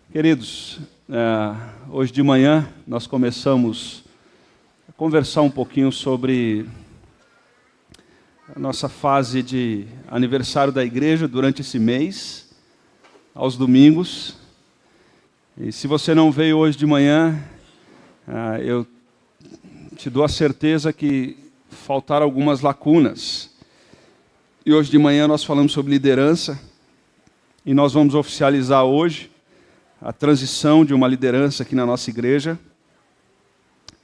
Queridos, hoje de manhã nós começamos a conversar um pouquinho sobre a nossa fase de aniversário da igreja durante esse mês, aos domingos. E se você não veio hoje de manhã, eu te dou a certeza que faltaram algumas lacunas. E hoje de manhã nós falamos sobre liderança, e nós vamos oficializar hoje a transição de uma liderança aqui na nossa igreja.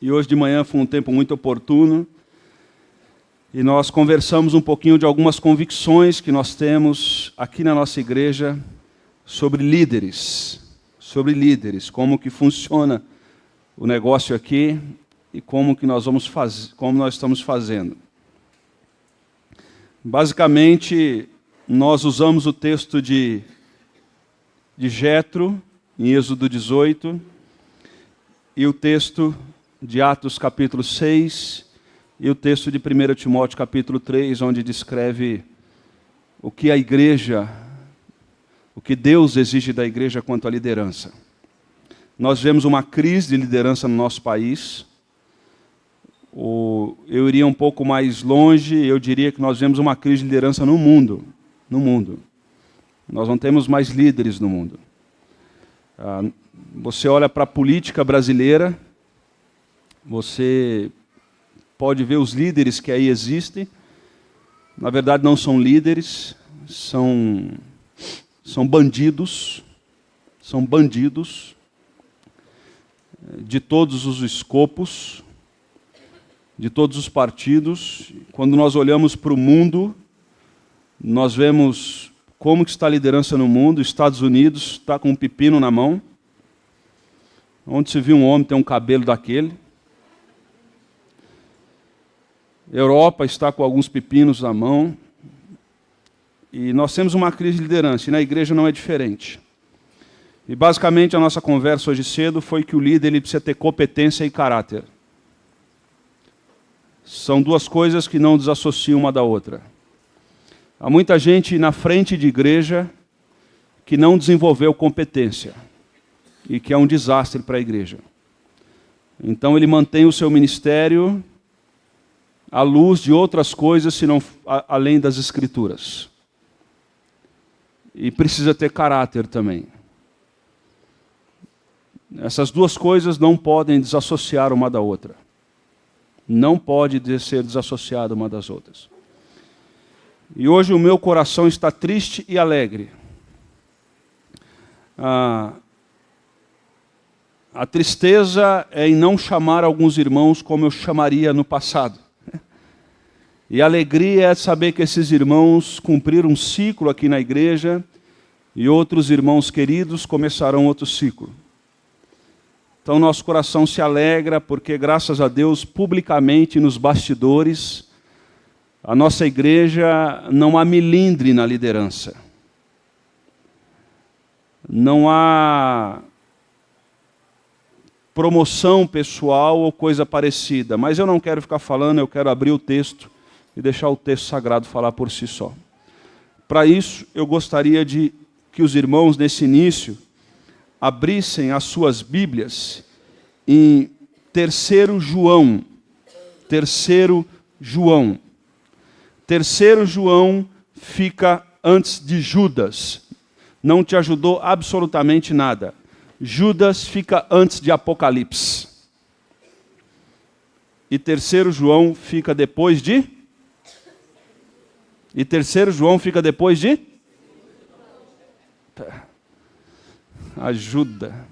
E hoje de manhã foi um tempo muito oportuno, e nós conversamos um pouquinho de algumas convicções que nós temos aqui na nossa igreja sobre líderes, como que funciona o negócio aqui e como que nós vamos fazer, como nós estamos fazendo. Basicamente, nós usamos o texto de Jétro, em Êxodo 18, e o texto de Atos capítulo 6, e o texto de 1 Timóteo capítulo 3, onde descreve o que a igreja, o que Deus exige da igreja quanto à liderança. Nós vemos uma crise de liderança no nosso país. Eu iria um pouco mais longe, eu diria que nós vemos uma crise de liderança no mundo. Nós não temos mais líderes no mundo. Você olha para a política brasileira, você pode ver os líderes que aí existem. Na verdade, não são líderes, são bandidos. São bandidos de todos os escopos, de todos os partidos. Quando nós olhamos para o mundo, nós vemos como que está a liderança no mundo. Estados Unidos está com um pepino na mão. Onde se viu um homem ter um cabelo daquele. Europa está com alguns pepinos na mão. E nós temos uma crise de liderança, e na igreja não é diferente. E basicamente a nossa conversa hoje cedo foi que o líder ele precisa ter competência e caráter. São duas coisas que não desassociam uma da outra. Há muita gente na frente de igreja que não desenvolveu competência e que é um desastre para a igreja. Então ele mantém o seu ministério à luz de outras coisas, senão além das escrituras. E precisa ter caráter também. Essas duas coisas não podem desassociar uma da outra. Não pode ser desassociada uma das outras. E hoje o meu coração está triste e alegre. A tristeza é em não chamar alguns irmãos como eu chamaria no passado. E a alegria é saber que esses irmãos cumpriram um ciclo aqui na igreja e outros irmãos queridos começarão outro ciclo. Então nosso coração se alegra porque, graças a Deus, publicamente nos bastidores, a nossa igreja não há milindre na liderança. Não há promoção pessoal ou coisa parecida. Mas eu não quero ficar falando, eu quero abrir o texto e deixar o texto sagrado falar por si só. Para isso, eu gostaria de que os irmãos, nesse início, abrissem as suas Bíblias em 3 João. 3 João. 3 João fica antes de Judas. Não te ajudou absolutamente nada. Judas fica antes de Apocalipse. E 3 João fica depois de? E 3 João fica depois de? Ajuda.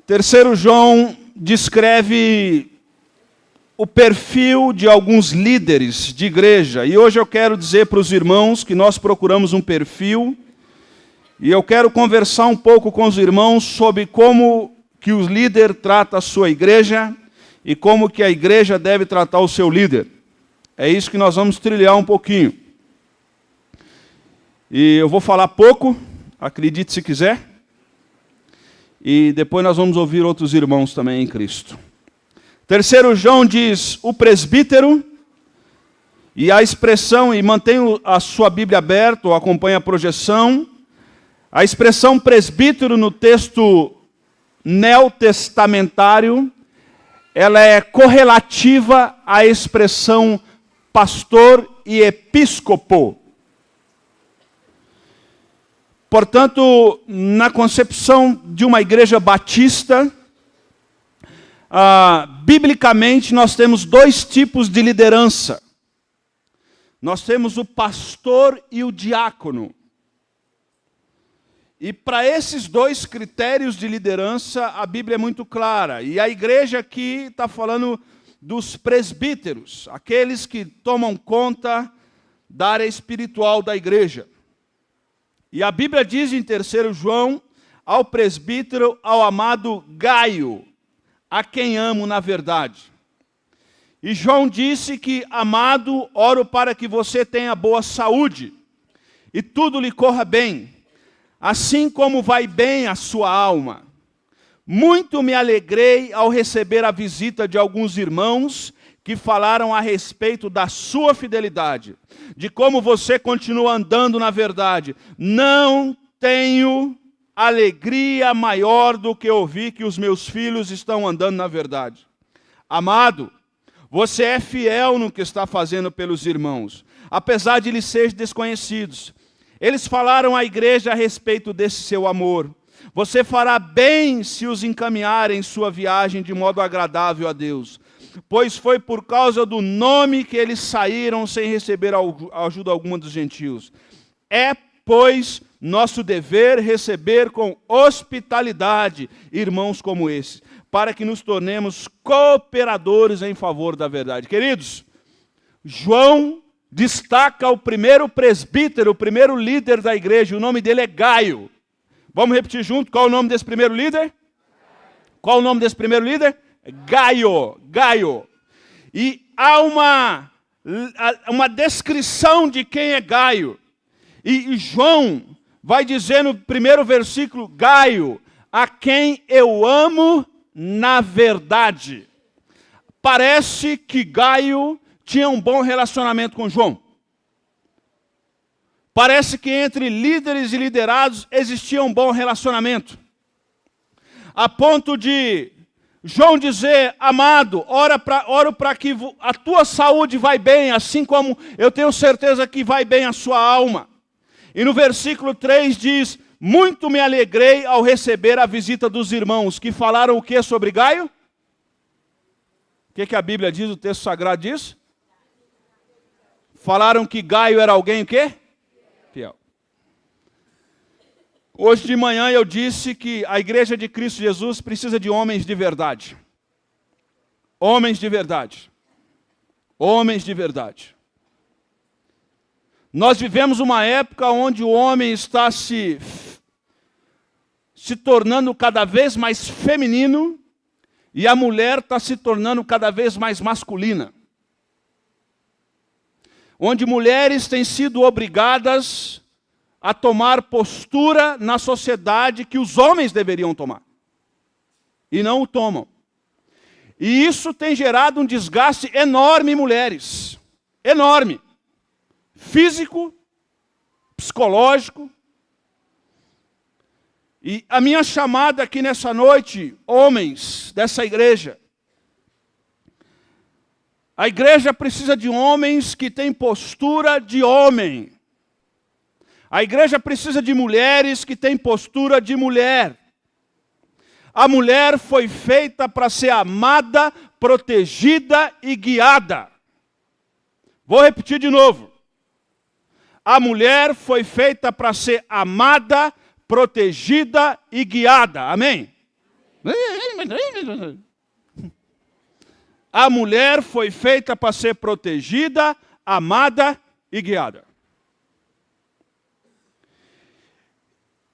Terceiro João descreve o perfil de alguns líderes de igreja. E hoje eu quero dizer para os irmãos que nós procuramos um perfil, e eu quero conversar um pouco com os irmãos sobre como que o líder trata a sua igreja e como que a igreja deve tratar o seu líder. É isso que nós vamos trilhar um pouquinho. E eu vou falar pouco, acredite se quiser. E depois nós vamos ouvir outros irmãos também em Cristo. 3 João diz: o presbítero E a expressão, e mantenha a sua Bíblia aberta, ou acompanhe a projeção, a expressão presbítero no texto neotestamentário, ela é correlativa à expressão pastor e episcopo. Portanto, na concepção de uma igreja batista, biblicamente nós temos dois tipos de liderança. Nós temos o pastor e o diácono. E para esses dois critérios de liderança, a Bíblia é muito clara. E a igreja aqui está falando dos presbíteros, aqueles que tomam conta da área espiritual da igreja. E a Bíblia diz em 3 João, ao presbítero, ao amado Gaio, a quem amo na verdade. E João disse que, amado, oro para que você tenha boa saúde e tudo lhe corra bem, assim como vai bem a sua alma. Muito me alegrei ao receber a visita de alguns irmãos que falaram a respeito da sua fidelidade, de como você continua andando na verdade. Não tenho alegria maior do que ouvir que os meus filhos estão andando na verdade. Amado, você é fiel no que está fazendo pelos irmãos, apesar de lhes ser desconhecidos. Eles falaram à igreja a respeito desse seu amor. Você fará bem se os encaminhar em sua viagem de modo agradável a Deus, pois foi por causa do nome que eles saíram sem receber ajuda alguma dos gentios. É, pois, nosso dever receber com hospitalidade irmãos como esses, para que nos tornemos cooperadores em favor da verdade. Queridos, João destaca o primeiro presbítero, o primeiro líder da igreja, o nome dele é Gaio. Vamos repetir junto, qual é o nome desse primeiro líder? Qual é o nome desse primeiro líder? Gaio, Gaio. E há uma descrição de quem é Gaio. E João vai dizer no primeiro versículo, Gaio, a quem eu amo na verdade. Parece que Gaio tinha um bom relacionamento com João. Parece que entre líderes e liderados existia um bom relacionamento. A ponto de João dizer, amado, oro para que a tua saúde vai bem, assim como eu tenho certeza que vai bem a sua alma. E no versículo 3 diz, muito me alegrei ao receber a visita dos irmãos, que falaram o que sobre Gaio? O que a Bíblia diz, o texto sagrado diz? Falaram que Gaio era alguém o quê? Fiel. Hoje de manhã eu disse que a igreja de Cristo Jesus precisa de homens de verdade. Homens de verdade. Homens de verdade. Nós vivemos uma época onde o homem está se tornando cada vez mais feminino e a mulher está se tornando cada vez mais masculina. Onde mulheres têm sido obrigadas a tomar postura na sociedade que os homens deveriam tomar. E não o tomam. E isso tem gerado um desgaste enorme em mulheres. Enorme. Físico, psicológico. E a minha chamada aqui nessa noite, homens dessa igreja, a igreja precisa de homens que têm postura de homem. A igreja precisa de mulheres que têm postura de mulher. A mulher foi feita para ser amada, protegida e guiada. Vou repetir de novo. A mulher foi feita para ser amada, protegida e guiada. Amém? A mulher foi feita para ser protegida, amada e guiada.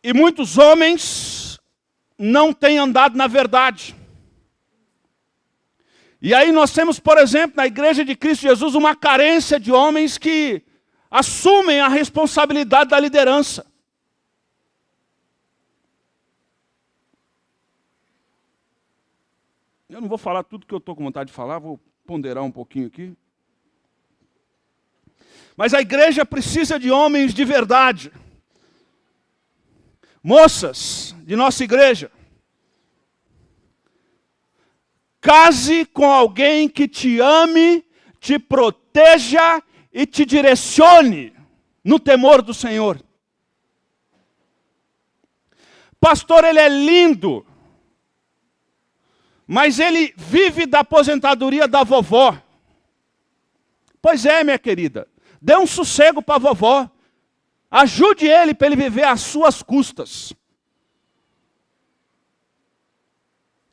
E muitos homens não têm andado na verdade. E aí nós temos, por exemplo, na igreja de Cristo Jesus, uma carência de homens que assumem a responsabilidade da liderança. Eu não vou falar tudo que eu estou com vontade de falar, vou ponderar um pouquinho aqui. Mas a igreja precisa de homens de verdade. Moças de nossa igreja, case com alguém que te ame, te proteja e te direcione no temor do Senhor. Pastor, ele é lindo, mas ele vive da aposentadoria da vovó. Pois é, minha querida, dê um sossego para a vovó. Ajude ele para ele viver às suas custas.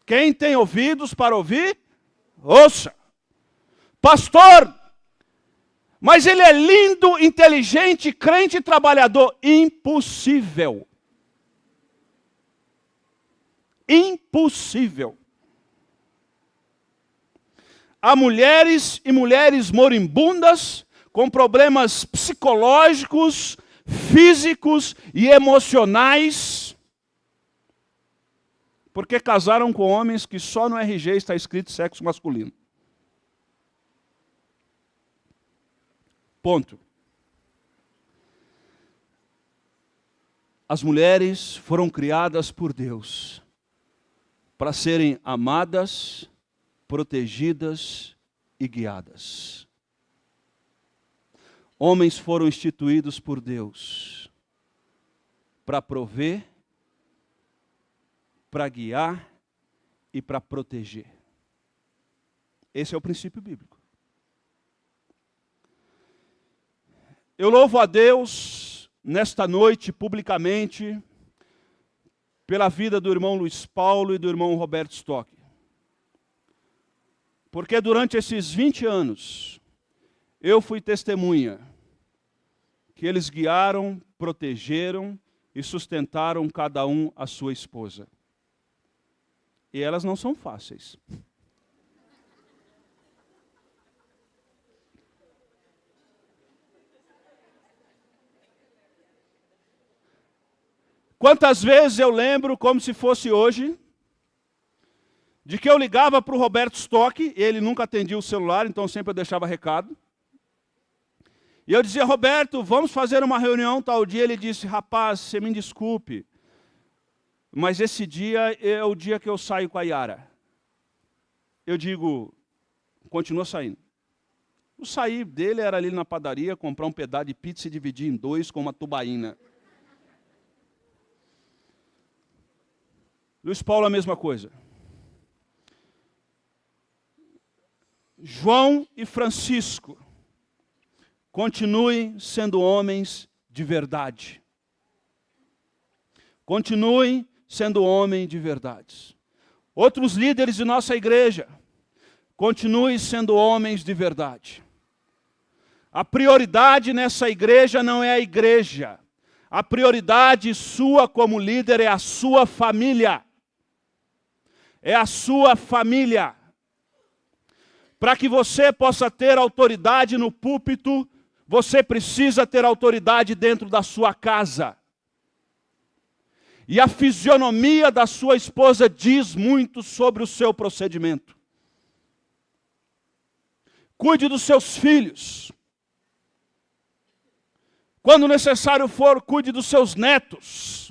Quem tem ouvidos para ouvir, ouça. Pastor, mas ele é lindo, inteligente, crente e trabalhador. Impossível. Impossível. Há mulheres e mulheres moribundas, com problemas psicológicos, físicos e emocionais, porque casaram com homens que só no RG está escrito sexo masculino. Ponto. As mulheres foram criadas por Deus para serem amadas, protegidas e guiadas. Homens foram instituídos por Deus para prover, para guiar e para proteger. Esse é o princípio bíblico. Eu louvo a Deus nesta noite, publicamente, pela vida do irmão Luiz Paulo e do irmão Roberto Stock. Porque durante esses 20 anos, eu fui testemunha que eles guiaram, protegeram e sustentaram cada um a sua esposa. E elas não são fáceis. Quantas vezes eu lembro, como se fosse hoje, de que eu ligava para o Roberto Stock, ele nunca atendia o celular, então sempre eu deixava recado. E eu dizia, Roberto, vamos fazer uma reunião tal dia. Ele disse, rapaz, você me desculpe, mas esse dia é o dia que eu saio com a Yara. Eu digo, continua saindo. O sair dele era ali na padaria, comprar um pedaço de pizza e dividir em 2 com uma tubaína. Luiz Paulo, a mesma coisa. João e Francisco, continuem sendo homens de verdade. Continuem sendo homens de verdade. Outros líderes de nossa igreja, continuem sendo homens de verdade. A prioridade nessa igreja não é a igreja. A prioridade sua como líder é a sua família. É a sua família. Para que você possa ter autoridade no púlpito, você precisa ter autoridade dentro da sua casa. E a fisionomia da sua esposa diz muito sobre o seu procedimento. Cuide dos seus filhos. Quando necessário for, cuide dos seus netos.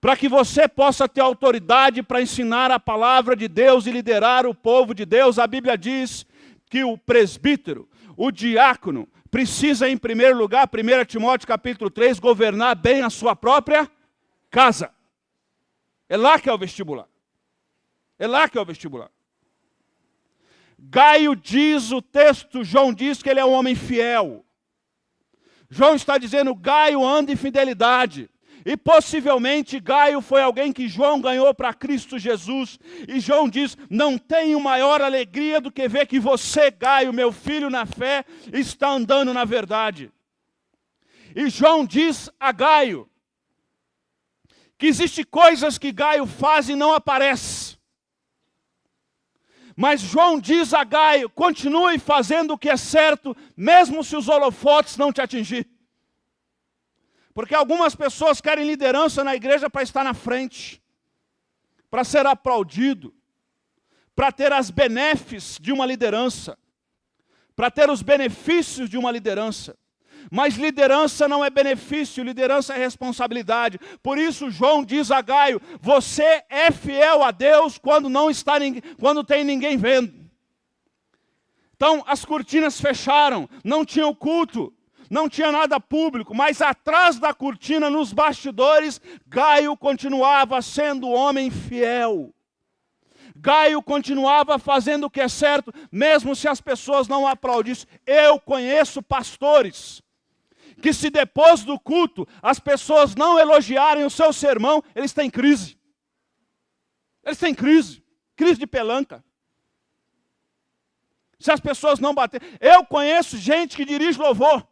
Para que você possa ter autoridade para ensinar a palavra de Deus e liderar o povo de Deus. A Bíblia diz que o presbítero, o diácono, precisa em primeiro lugar, 1 Timóteo capítulo 3, governar bem a sua própria casa. É lá que é o vestibular. É lá que é o vestibular. Gaio diz, o texto, João diz que ele é um homem fiel. João está dizendo, Gaio anda em fidelidade. E possivelmente Gaio foi alguém que João ganhou para Cristo Jesus. E João diz, não tenho maior alegria do que ver que você, Gaio, meu filho na fé, está andando na verdade. E João diz a Gaio, que existem coisas que Gaio faz e não aparece. Mas João diz a Gaio, continue fazendo o que é certo, mesmo se os holofotes não te atingirem. Porque algumas pessoas querem liderança na igreja para estar na frente, para ser aplaudido, para ter as benefícios de uma liderança, para ter os benefícios de uma liderança. Mas liderança não é benefício, liderança é responsabilidade. Por isso João diz a Gaio, você é fiel a Deus quando tem ninguém vendo. Então as cortinas fecharam, não tinha o culto, não tinha nada público, mas atrás da cortina, nos bastidores, Gaio continuava sendo homem fiel. Gaio continuava fazendo o que é certo, mesmo se as pessoas não aplaudissem. Eu conheço pastores que se depois do culto as pessoas não elogiarem o seu sermão, eles têm crise. Eles têm crise de pelanca. Se as pessoas não baterem. Eu conheço gente que dirige louvor.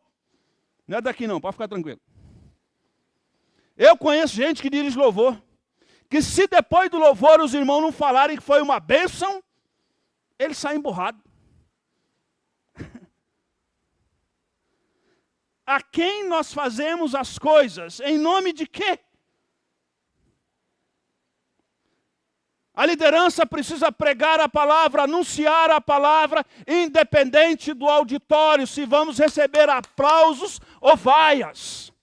Não é daqui não, pode ficar tranquilo. Eu conheço gente que dirige louvor, que se depois do louvor os irmãos não falarem que foi uma bênção, eles saem borrados. A quem nós fazemos as coisas? Em nome de quê? A liderança precisa pregar a palavra, anunciar a palavra, independente do auditório, se vamos receber aplausos ou vaias.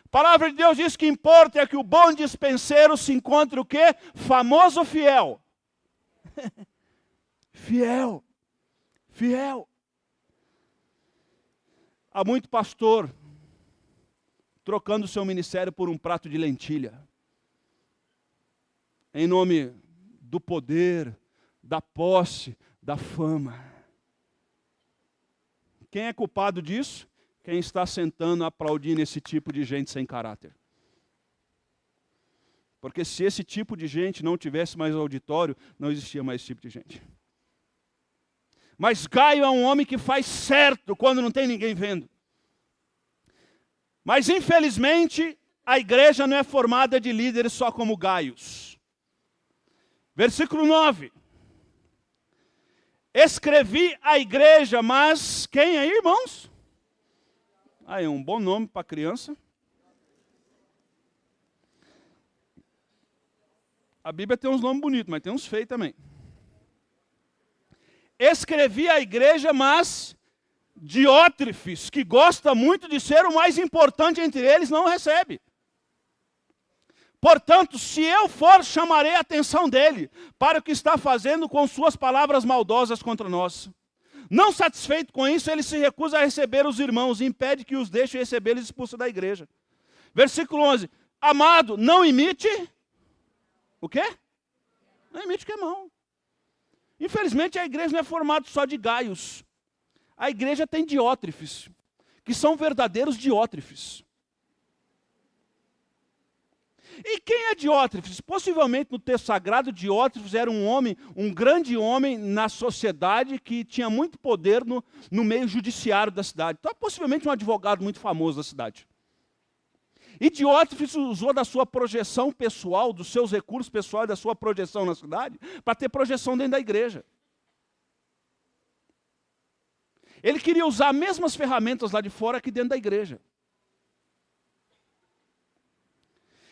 A palavra de Deus diz que importa é que o bom dispenseiro se encontre o quê? Famoso fiel. Fiel. Fiel. Há muito pastor trocando seu ministério por um prato de lentilha. Em nome do poder, da posse, da fama. Quem é culpado disso? Quem está sentando aplaudindo esse tipo de gente sem caráter. Porque se esse tipo de gente não tivesse mais auditório, não existia mais esse tipo de gente. Mas Gaio é um homem que faz certo quando não tem ninguém vendo. Mas infelizmente a igreja não é formada de líderes só como Gaios. Versículo 9. Escrevi a igreja, mas quem aí, irmãos? Aí, um bom nome para criança. A Bíblia tem uns nomes bonitos, mas tem uns feios também. Escrevi a igreja, mas Diótrefes, que gosta muito de ser o mais importante entre eles, não recebe. Portanto, se eu for, chamarei a atenção dele para o que está fazendo com suas palavras maldosas contra nós. Não satisfeito com isso, ele se recusa a receber os irmãos e impede que os deixe receber, eles expulsa da igreja. Versículo 11. Amado, não imite o quê? Não imite o que é mau. Infelizmente, a igreja não é formada só de Gaios. A igreja tem Diótrefes, que são verdadeiros Diótrefes. E quem é Diótrefes? Possivelmente no texto sagrado, Diótrefes era um homem, um grande homem na sociedade que tinha muito poder no meio judiciário da cidade. Então, possivelmente um advogado muito famoso da cidade. E Diótrefes usou da sua projeção pessoal, dos seus recursos pessoais, da sua projeção na cidade, para ter projeção dentro da igreja. Ele queria usar as mesmas ferramentas lá de fora que dentro da igreja.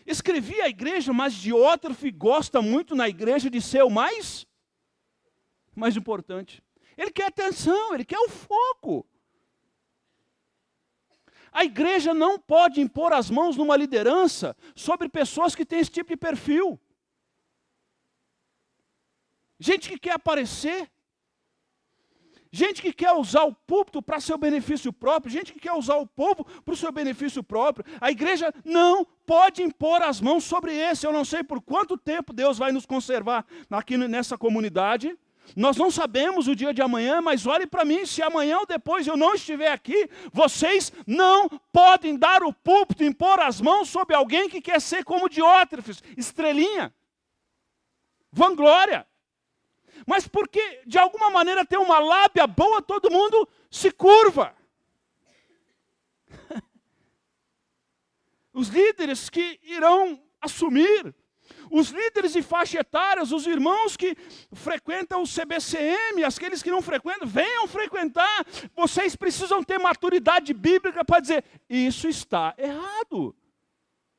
Escrevi a igreja, mas Diótrefes gosta muito na igreja de ser o mais importante. Ele quer atenção, ele quer o foco. A igreja não pode impor as mãos numa liderança sobre pessoas que têm esse tipo de perfil. Gente que quer aparecer. Gente que quer usar o púlpito para seu benefício próprio, gente que quer usar o povo para o seu benefício próprio. A igreja não pode impor as mãos sobre esse. Eu não sei por quanto tempo Deus vai nos conservar aqui nessa comunidade. Nós não sabemos o dia de amanhã, mas olhe para mim, se amanhã ou depois eu não estiver aqui, vocês não podem dar o púlpito, impor as mãos sobre alguém que quer ser como Diótrefes, estrelinha, vanglória. Mas porque, de alguma maneira, tem uma lábia boa, todo mundo se curva. Os líderes que irão assumir, os líderes de faixa etária, os irmãos que frequentam o CBCM, aqueles que não frequentam, venham frequentar. Vocês precisam ter maturidade bíblica para dizer, isso está errado.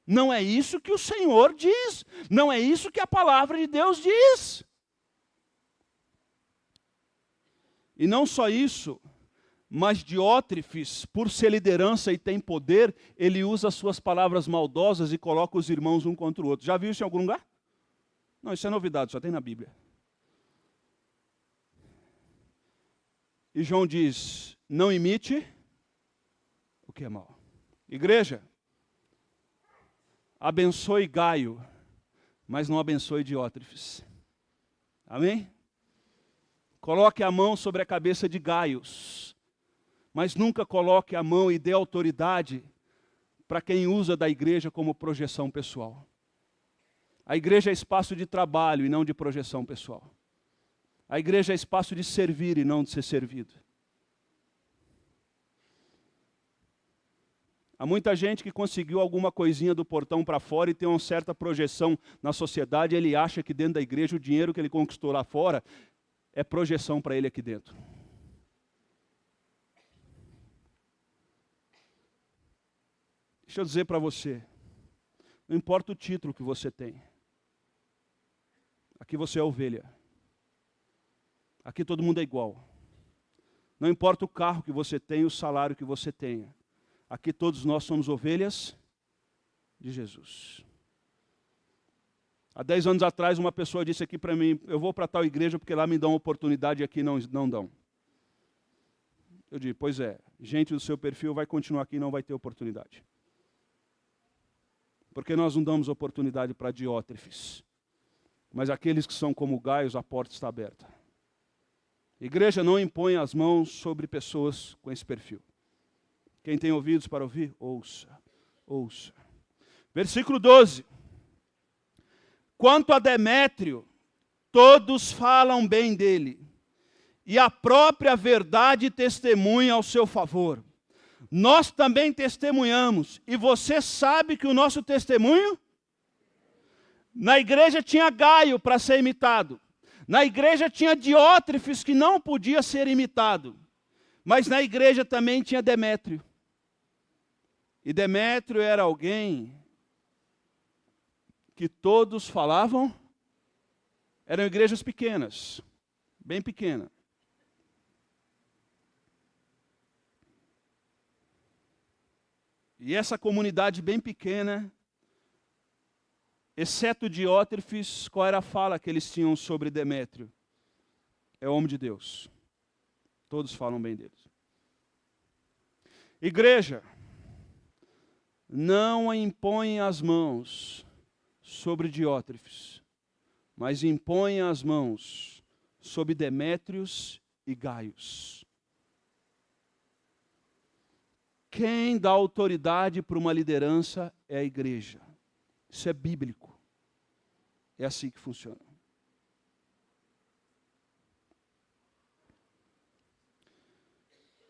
Não é isso que o Senhor diz. Não é isso que a palavra de Deus diz. E não só isso, Mas Diótrefes, por ser liderança e tem poder, ele usa as suas palavras maldosas e coloca os irmãos um contra o outro. Já viu isso em algum lugar? Não, isso é novidade, só tem na Bíblia. E João diz, não imite o que é mal. Igreja, abençoe Gaio, mas não abençoe Diótrefes. Amém? Coloque a mão sobre a cabeça de Gaios, mas nunca coloque a mão e dê autoridade para quem usa da igreja como projeção pessoal. A igreja é espaço de trabalho e não de projeção pessoal. A igreja é espaço de servir e não de ser servido. Há muita gente que conseguiu alguma coisinha do portão para fora e tem uma certa projeção na sociedade. Ele acha que dentro da igreja o dinheiro que ele conquistou lá fora é projeção para ele aqui dentro. Deixa eu dizer para você, não importa o título que você tem. Aqui você é ovelha. Aqui todo mundo é igual. Não importa o carro que você tem, o salário que você tenha. Aqui todos nós somos ovelhas de Jesus. Há 10 anos atrás, uma pessoa disse aqui para mim, eu vou para tal igreja porque lá me dão oportunidade e aqui não dão. Eu digo, pois é, gente do seu perfil vai continuar aqui e não vai ter oportunidade. Porque nós não damos oportunidade para Diótrefes. Mas aqueles que são como Gaios, a porta está aberta. Igreja não impõe as mãos sobre pessoas com esse perfil. Quem tem ouvidos para ouvir, ouça, ouça. Versículo 12. Quanto a Demétrio, todos falam bem dele, e a própria verdade testemunha ao seu favor. Nós também testemunhamos, e você sabe que o nosso testemunho? Na igreja tinha Gaio para ser imitado. Na igreja tinha Diótrefes que não podia ser imitado. Mas na igreja também tinha Demétrio. E Demétrio era alguém que todos falavam, eram igrejas pequenas, bem pequenas. E essa comunidade bem pequena, exceto Diótrefes, qual era a fala que eles tinham sobre Demétrio? É homem de Deus. Todos falam bem deles. Igreja, não impõe as mãos sobre Diótrefes, mas impõe as mãos sobre Demétrios e Gaios. Quem dá autoridade para uma liderança é a igreja. Isso é bíblico. É assim que funciona.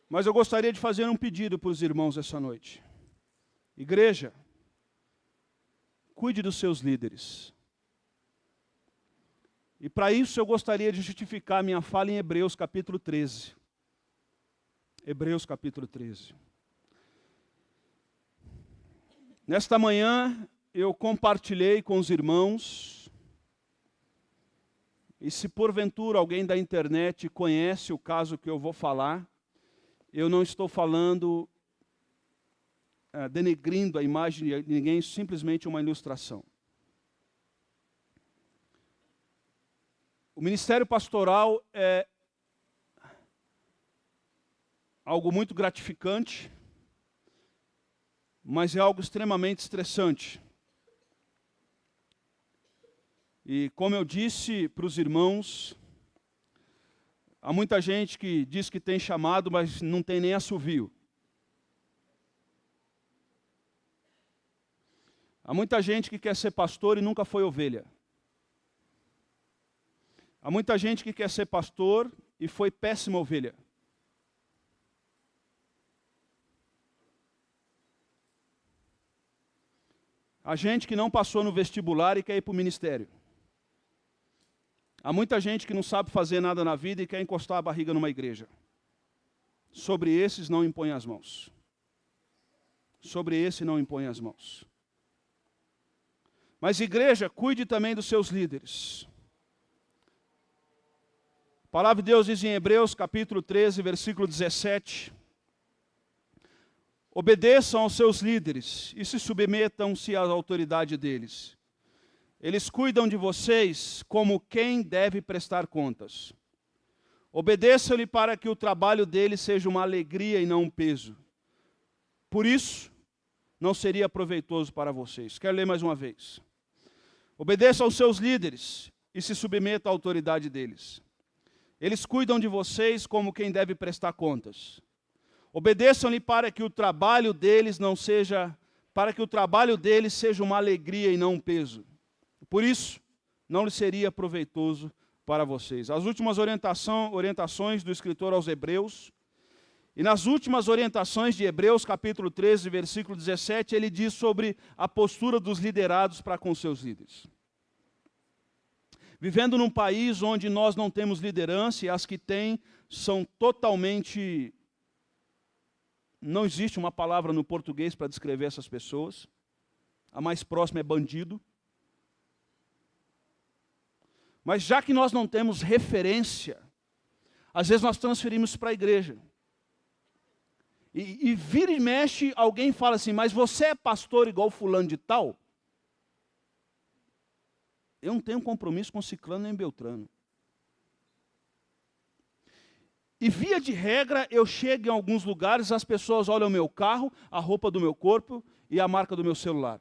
Mas eu gostaria de fazer um pedido para os irmãos essa noite. Igreja, cuide dos seus líderes. E para isso eu gostaria de justificar minha fala em Hebreus capítulo 13. Hebreus capítulo 13. Nesta manhã eu compartilhei com os irmãos, e se porventura alguém da internet conhece o caso que eu vou falar, eu não estou falando denegrindo a imagem de ninguém, simplesmente uma ilustração. O ministério pastoral é algo muito gratificante, mas é algo extremamente estressante. E como eu disse para os irmãos, há muita gente que diz que tem chamado, mas não tem nem assovio. Há muita gente que quer ser pastor e nunca foi ovelha. Há muita gente que quer ser pastor e foi péssima ovelha. Há gente que não passou no vestibular e quer ir para o ministério. Há muita gente que não sabe fazer nada na vida e quer encostar a barriga numa igreja. Sobre esses não impõe as mãos. Sobre esse não impõe as mãos. Mas igreja, cuide também dos seus líderes. A palavra de Deus diz em Hebreus, capítulo 13, versículo 17. Obedeçam aos seus líderes e se submetam-se à autoridade deles. Eles cuidam de vocês como quem deve prestar contas. Obedeçam-lhe para que o trabalho deles seja uma alegria e não um peso. Por isso, não seria proveitoso para vocês. Quero ler mais uma vez. Obedeçam aos seus líderes e se submetam à autoridade deles. Eles cuidam de vocês como quem deve prestar contas. Obedeçam-lhe para que o trabalho deles seja uma alegria e não um peso. Por isso, não lhe seria proveitoso para vocês. As últimas orientações do escritor aos Hebreus, e nas últimas orientações de Hebreus, capítulo 13, versículo 17, ele diz sobre a postura dos liderados para com seus líderes. Vivendo num país onde nós não temos liderança, e as que têm são totalmente... Não existe uma palavra no português para descrever essas pessoas. A mais próxima é bandido. Mas já que nós não temos referência, às vezes nós transferimos para a igreja. E vira e mexe, alguém fala assim, mas você é pastor igual fulano de tal? Eu não tenho compromisso com ciclano nem beltrano. E via de regra, eu chego em alguns lugares, as pessoas olham o meu carro, a roupa do meu corpo e a marca do meu celular.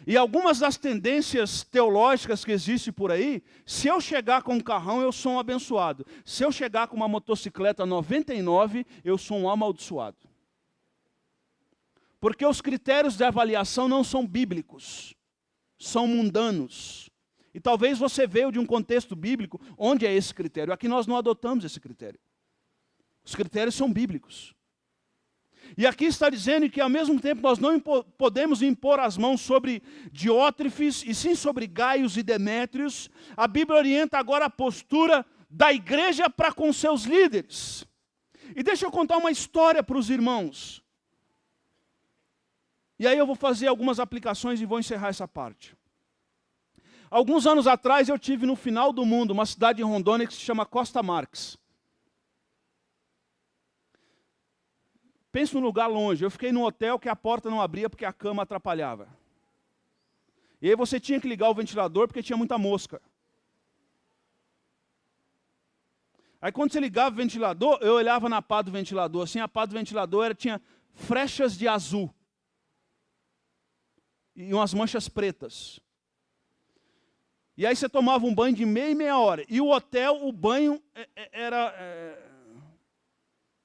E algumas das tendências teológicas que existem por aí, se eu chegar com um carrão, eu sou um abençoado. Se eu chegar com uma motocicleta 99, eu sou um amaldiçoado. Porque os critérios de avaliação não são bíblicos, são mundanos. E talvez você veio de um contexto bíblico, onde é esse critério? Aqui nós não adotamos esse critério. Os critérios são bíblicos. E aqui está dizendo que, ao mesmo tempo, nós não podemos impor as mãos sobre Diótrefes, e sim sobre Gaios e Demétrios. A Bíblia orienta agora a postura da igreja para com seus líderes. E deixa eu contar uma história para os irmãos. E aí eu vou fazer algumas aplicações e vou encerrar essa parte. Alguns anos atrás eu tive no final do mundo, uma cidade em Rondônia que se chama Costa Marques. Pensa num lugar longe. Eu fiquei num hotel que a porta não abria porque a cama atrapalhava. E aí você tinha que ligar o ventilador porque tinha muita mosca. Aí quando você ligava o ventilador, eu olhava na pá do ventilador. Assim, a pá do ventilador tinha frechas de azul. E umas manchas pretas. E aí você tomava um banho de meia hora. E o hotel, o banho era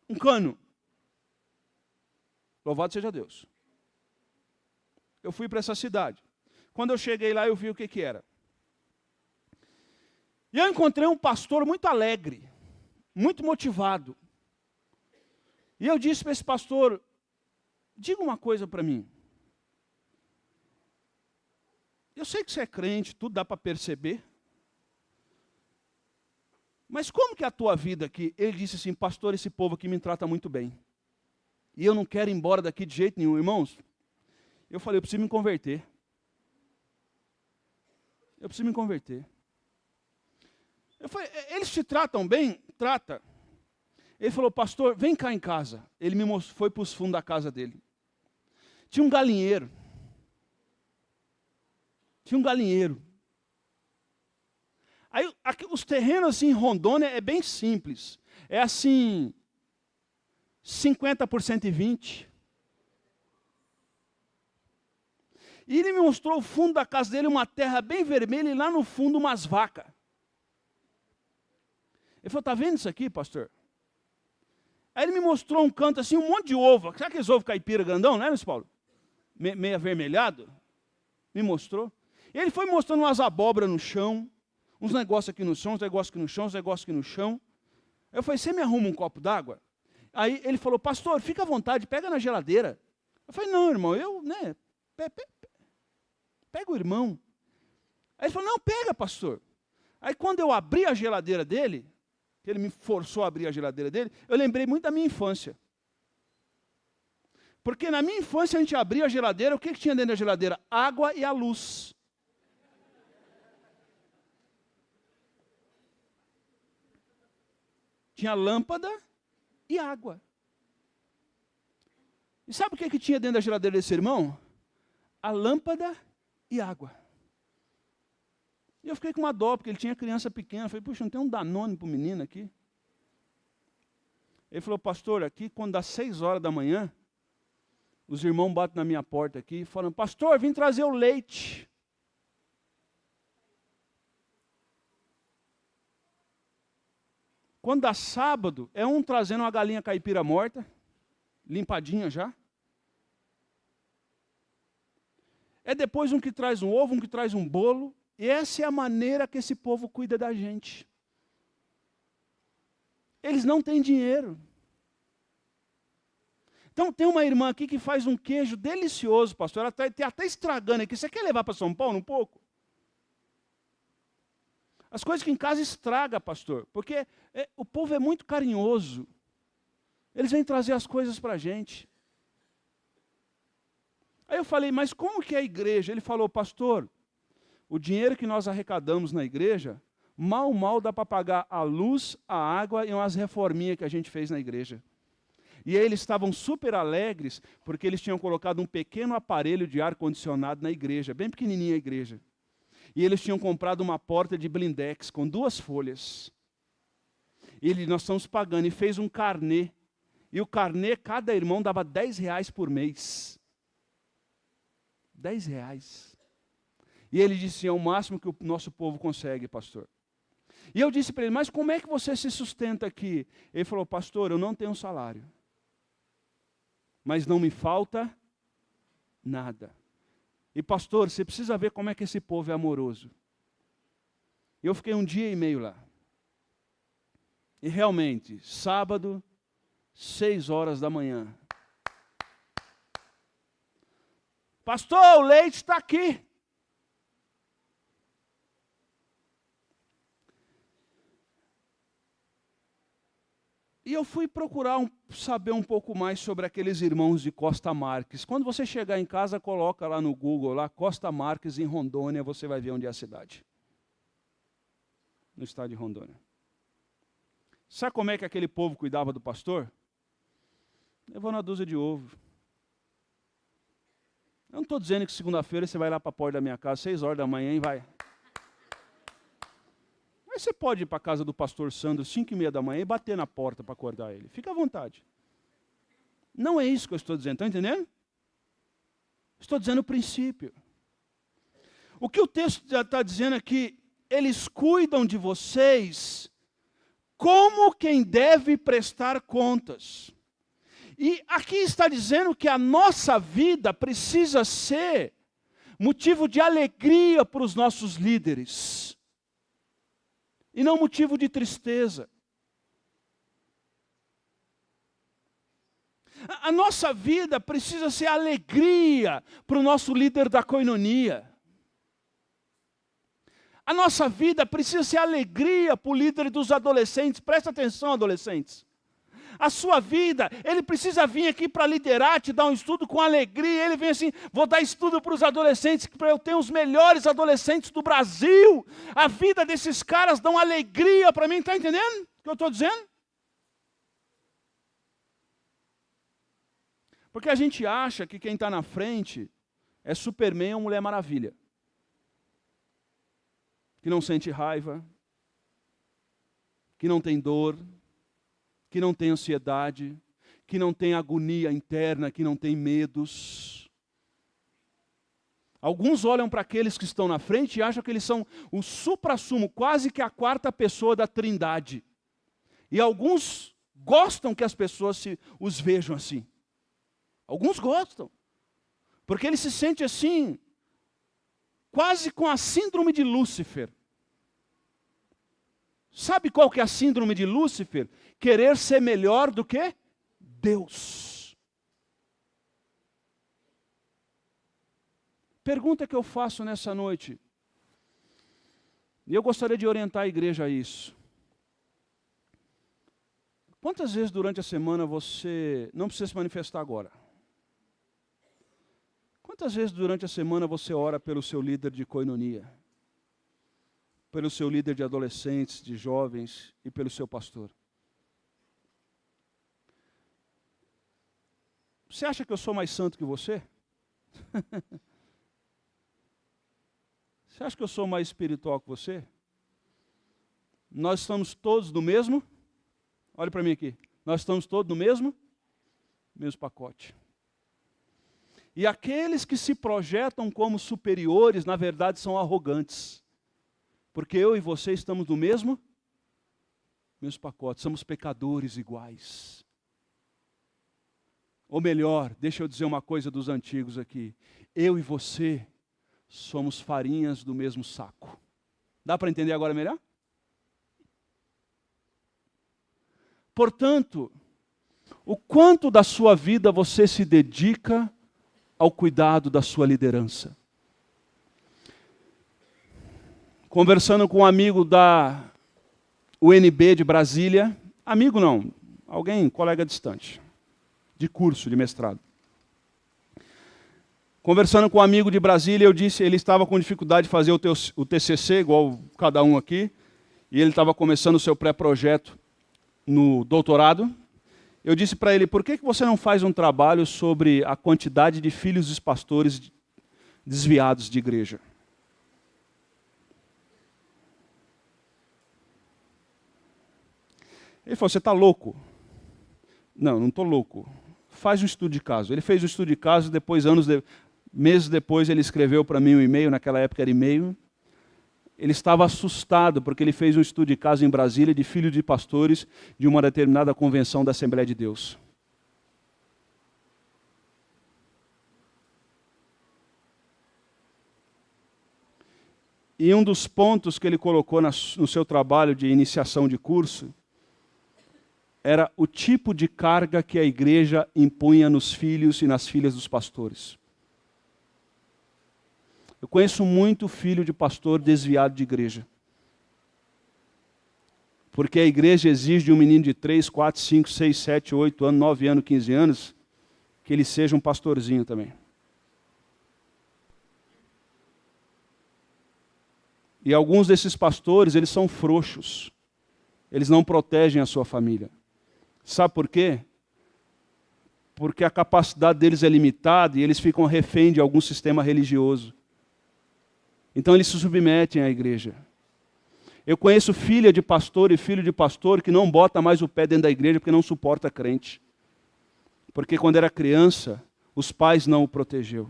um cano. Louvado seja Deus. Eu fui para essa cidade. Quando eu cheguei lá, eu vi o que era. E eu encontrei um pastor muito alegre, muito motivado. E eu disse para esse pastor, diga uma coisa para mim. Eu sei que você é crente, tudo dá para perceber. Mas como que é a tua vida aqui? Ele disse assim, pastor, esse povo aqui me trata muito bem. E eu não quero ir embora daqui de jeito nenhum, irmãos. Eu falei, eu preciso me converter. Eu preciso me converter. Eu falei, eles te tratam bem? Trata. Ele falou, pastor, vem cá em casa. Ele me mostrou, foi para os fundos da casa dele. Tinha um galinheiro. Tinha um galinheiro. Aí, aqui, os terrenos assim, em Rondônia é bem simples. É assim, 50 por 120. E ele me mostrou o fundo da casa dele, uma terra bem vermelha, e lá no fundo umas vacas. Ele falou, está vendo isso aqui, pastor? Aí ele me mostrou um canto assim, um monte de ovo. Sabe aqueles ovos caipira grandão, né, Luiz Paulo? Meio avermelhado. Me mostrou. E ele foi mostrando umas abóboras no chão, uns negócios aqui no chão, uns negócios aqui no chão, uns negócios aqui no chão. Eu falei, você me arruma um copo d'água? Aí ele falou, pastor, fica à vontade, pega na geladeira. Eu falei, não, irmão, pega o irmão. Aí ele falou, não, pega, pastor. Aí quando eu abri a geladeira dele, que ele me forçou a abrir a geladeira dele, eu lembrei muito da minha infância. Porque na minha infância a gente abria a geladeira, o que tinha dentro da geladeira? Água e a luz. Tinha lâmpada e água. E sabe o que tinha dentro da geladeira desse irmão? A lâmpada e água. E eu fiquei com uma dó, porque ele tinha criança pequena. Eu falei, puxa, não tem um Danone para o menino aqui? Ele falou, pastor, aqui quando dá 6 horas da manhã, os irmãos batem na minha porta aqui, falam, pastor, vim trazer o leite. Quando dá sábado, é um trazendo uma galinha caipira morta, limpadinha já. É depois um que traz um ovo, um que traz um bolo. E essa é a maneira que esse povo cuida da gente. Eles não têm dinheiro. Então tem uma irmã aqui que faz um queijo delicioso, pastor. Ela está até estragando aqui. Você quer levar para São Paulo um pouco? As coisas que em casa estraga, pastor. Porque o povo é muito carinhoso. Eles vêm trazer as coisas para a gente. Aí eu falei, mas como que é a igreja? Ele falou, pastor, o dinheiro que nós arrecadamos na igreja, mal dá para pagar a luz, a água e umas reforminhas que a gente fez na igreja. E aí eles estavam super alegres, porque eles tinham colocado um pequeno aparelho de ar-condicionado na igreja, bem pequenininha a igreja. E eles tinham comprado uma porta de blindex com 2 folhas. Nós estamos pagando, e fez um carnê. E o carnê, cada irmão dava R$10 por mês. R$10. E ele disse, é o máximo que o nosso povo consegue, pastor. E eu disse para ele, mas como é que você se sustenta aqui? Ele falou, pastor, eu não tenho salário. Mas não me falta nada. E pastor, você precisa ver como é que esse povo é amoroso. Eu fiquei 1 dia e meio lá. E realmente, sábado, 6 horas da manhã. Pastor, o leite está aqui. E eu fui procurar saber um pouco mais sobre aqueles irmãos de Costa Marques. Quando você chegar em casa, coloca lá no Google, lá, Costa Marques em Rondônia, você vai ver onde é a cidade. No estado de Rondônia. Sabe como é que aquele povo cuidava do pastor? Levando uma dúzia de ovo. Eu não estou dizendo que segunda-feira você vai lá para a porta da minha casa, 6 horas da manhã e vai. Mas você pode ir para a casa do pastor Sandro, 5h30 da manhã, e bater na porta para acordar ele. Fica à vontade. Não é isso que eu estou dizendo, está entendendo? Estou dizendo o princípio. O que o texto já está dizendo é que eles cuidam de vocês como quem deve prestar contas. E aqui está dizendo que a nossa vida precisa ser motivo de alegria para os nossos líderes. E não motivo de tristeza. A nossa vida precisa ser alegria para o nosso líder da coinonia. A nossa vida precisa ser alegria para o líder dos adolescentes. Presta atenção, adolescentes. A sua vida, ele precisa vir aqui para liderar, te dar um estudo com alegria. Ele vem assim, vou dar estudo para os adolescentes, para eu ter os melhores adolescentes do Brasil. A vida desses caras dá alegria para mim, está entendendo o que eu estou dizendo? Porque a gente acha que quem está na frente é Superman ou Mulher Maravilha. Que não sente raiva, que não tem dor, que não tem ansiedade, que não tem agonia interna, que não tem medos. Alguns olham para aqueles que estão na frente e acham que eles são o suprassumo, quase que a 4ª pessoa da Trindade. E alguns gostam que as pessoas os vejam assim. Alguns gostam, porque eles se sentem assim, quase com a síndrome de Lúcifer. Sabe qual que é a síndrome de Lúcifer? Querer ser melhor do que Deus. Pergunta que eu faço nessa noite, e eu gostaria de orientar a igreja a isso. Quantas vezes durante a semana você, não precisa se manifestar agora, quantas vezes durante a semana você ora pelo seu líder de coinonia? Pelo seu líder de adolescentes, de jovens e pelo seu pastor? Você acha que eu sou mais santo que você? Você acha que eu sou mais espiritual que você? Nós estamos todos no mesmo? Olha para mim aqui. Nós estamos todos no mesmo pacote. E aqueles que se projetam como superiores, na verdade, são arrogantes. Porque eu e você estamos no mesmo pacote. Somos pecadores iguais. Ou melhor, deixa eu dizer uma coisa dos antigos aqui. Eu e você somos farinhas do mesmo saco. Dá para entender agora melhor? Portanto, o quanto da sua vida você se dedica ao cuidado da sua liderança? Conversando com um amigo da UNB de Brasília, amigo não, alguém, colega distante, de curso, de mestrado. Conversando com um amigo de Brasília, eu disse, ele estava com dificuldade de fazer o TCC, igual cada um aqui, e ele estava começando o seu pré-projeto no doutorado. Eu disse para ele, por que você não faz um trabalho sobre a quantidade de filhos dos pastores desviados de igreja? Ele falou, você está louco? Não, não estou louco. Faz um estudo de caso. Ele fez o estudo de caso, depois, meses depois, ele escreveu para mim um e-mail, naquela época era e-mail. Ele estava assustado, porque ele fez um estudo de caso em Brasília de filhos de pastores de uma determinada convenção da Assembleia de Deus. E um dos pontos que ele colocou no seu trabalho de iniciação de curso era o tipo de carga que a igreja impunha nos filhos e nas filhas dos pastores. Eu conheço muito filho de pastor desviado de igreja. Porque a igreja exige de um menino de 3, 4, 5, 6, 7, 8 anos, 9 anos, 15 anos, que ele seja um pastorzinho também. E alguns desses pastores, eles são frouxos. Eles não protegem a sua família. Sabe por quê? Porque a capacidade deles é limitada e eles ficam refém de algum sistema religioso. Então eles se submetem à igreja. Eu conheço filha de pastor e filho de pastor que não bota mais o pé dentro da igreja porque não suporta crente. Porque quando era criança, os pais não o protegeu.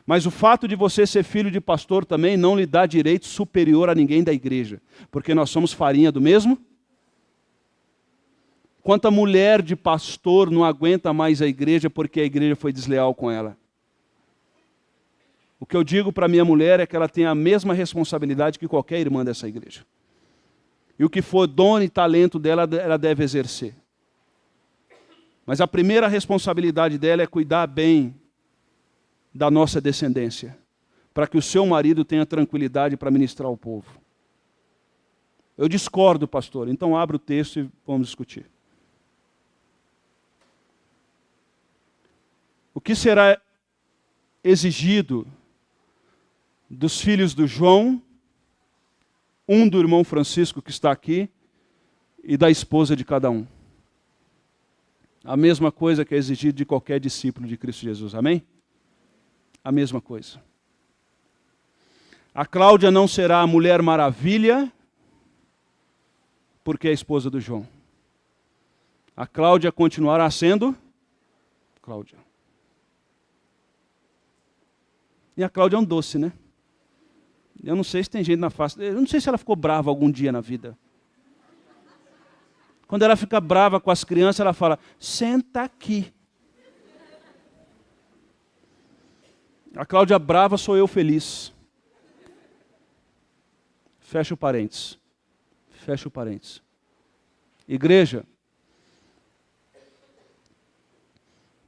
Mas o fato de você ser filho de pastor também não lhe dá direito superior a ninguém da igreja. Porque nós somos farinha do mesmo. Quanta mulher de pastor não aguenta mais a igreja porque a igreja foi desleal com ela? O que eu digo para minha mulher é que ela tem a mesma responsabilidade que qualquer irmã dessa igreja. E o que for dom e talento dela, ela deve exercer. Mas a primeira responsabilidade dela é cuidar bem da nossa descendência, para que o seu marido tenha tranquilidade para ministrar ao povo. Eu discordo, pastor, então abra o texto e vamos discutir. O que será exigido dos filhos do João, um do irmão Francisco que está aqui, e da esposa de cada um? A mesma coisa que é exigido de qualquer discípulo de Cristo Jesus, amém? A mesma coisa. A Cláudia não será a Mulher Maravilha, porque é a esposa do João. A Cláudia continuará sendo Cláudia. E a Cláudia é um doce, né? Eu não sei se tem gente na face. Eu não sei se ela ficou brava algum dia na vida. Quando ela fica brava com as crianças, ela fala, senta aqui. A Cláudia brava, sou eu feliz. Fecha o parênteses. Fecha o parênteses. Igreja,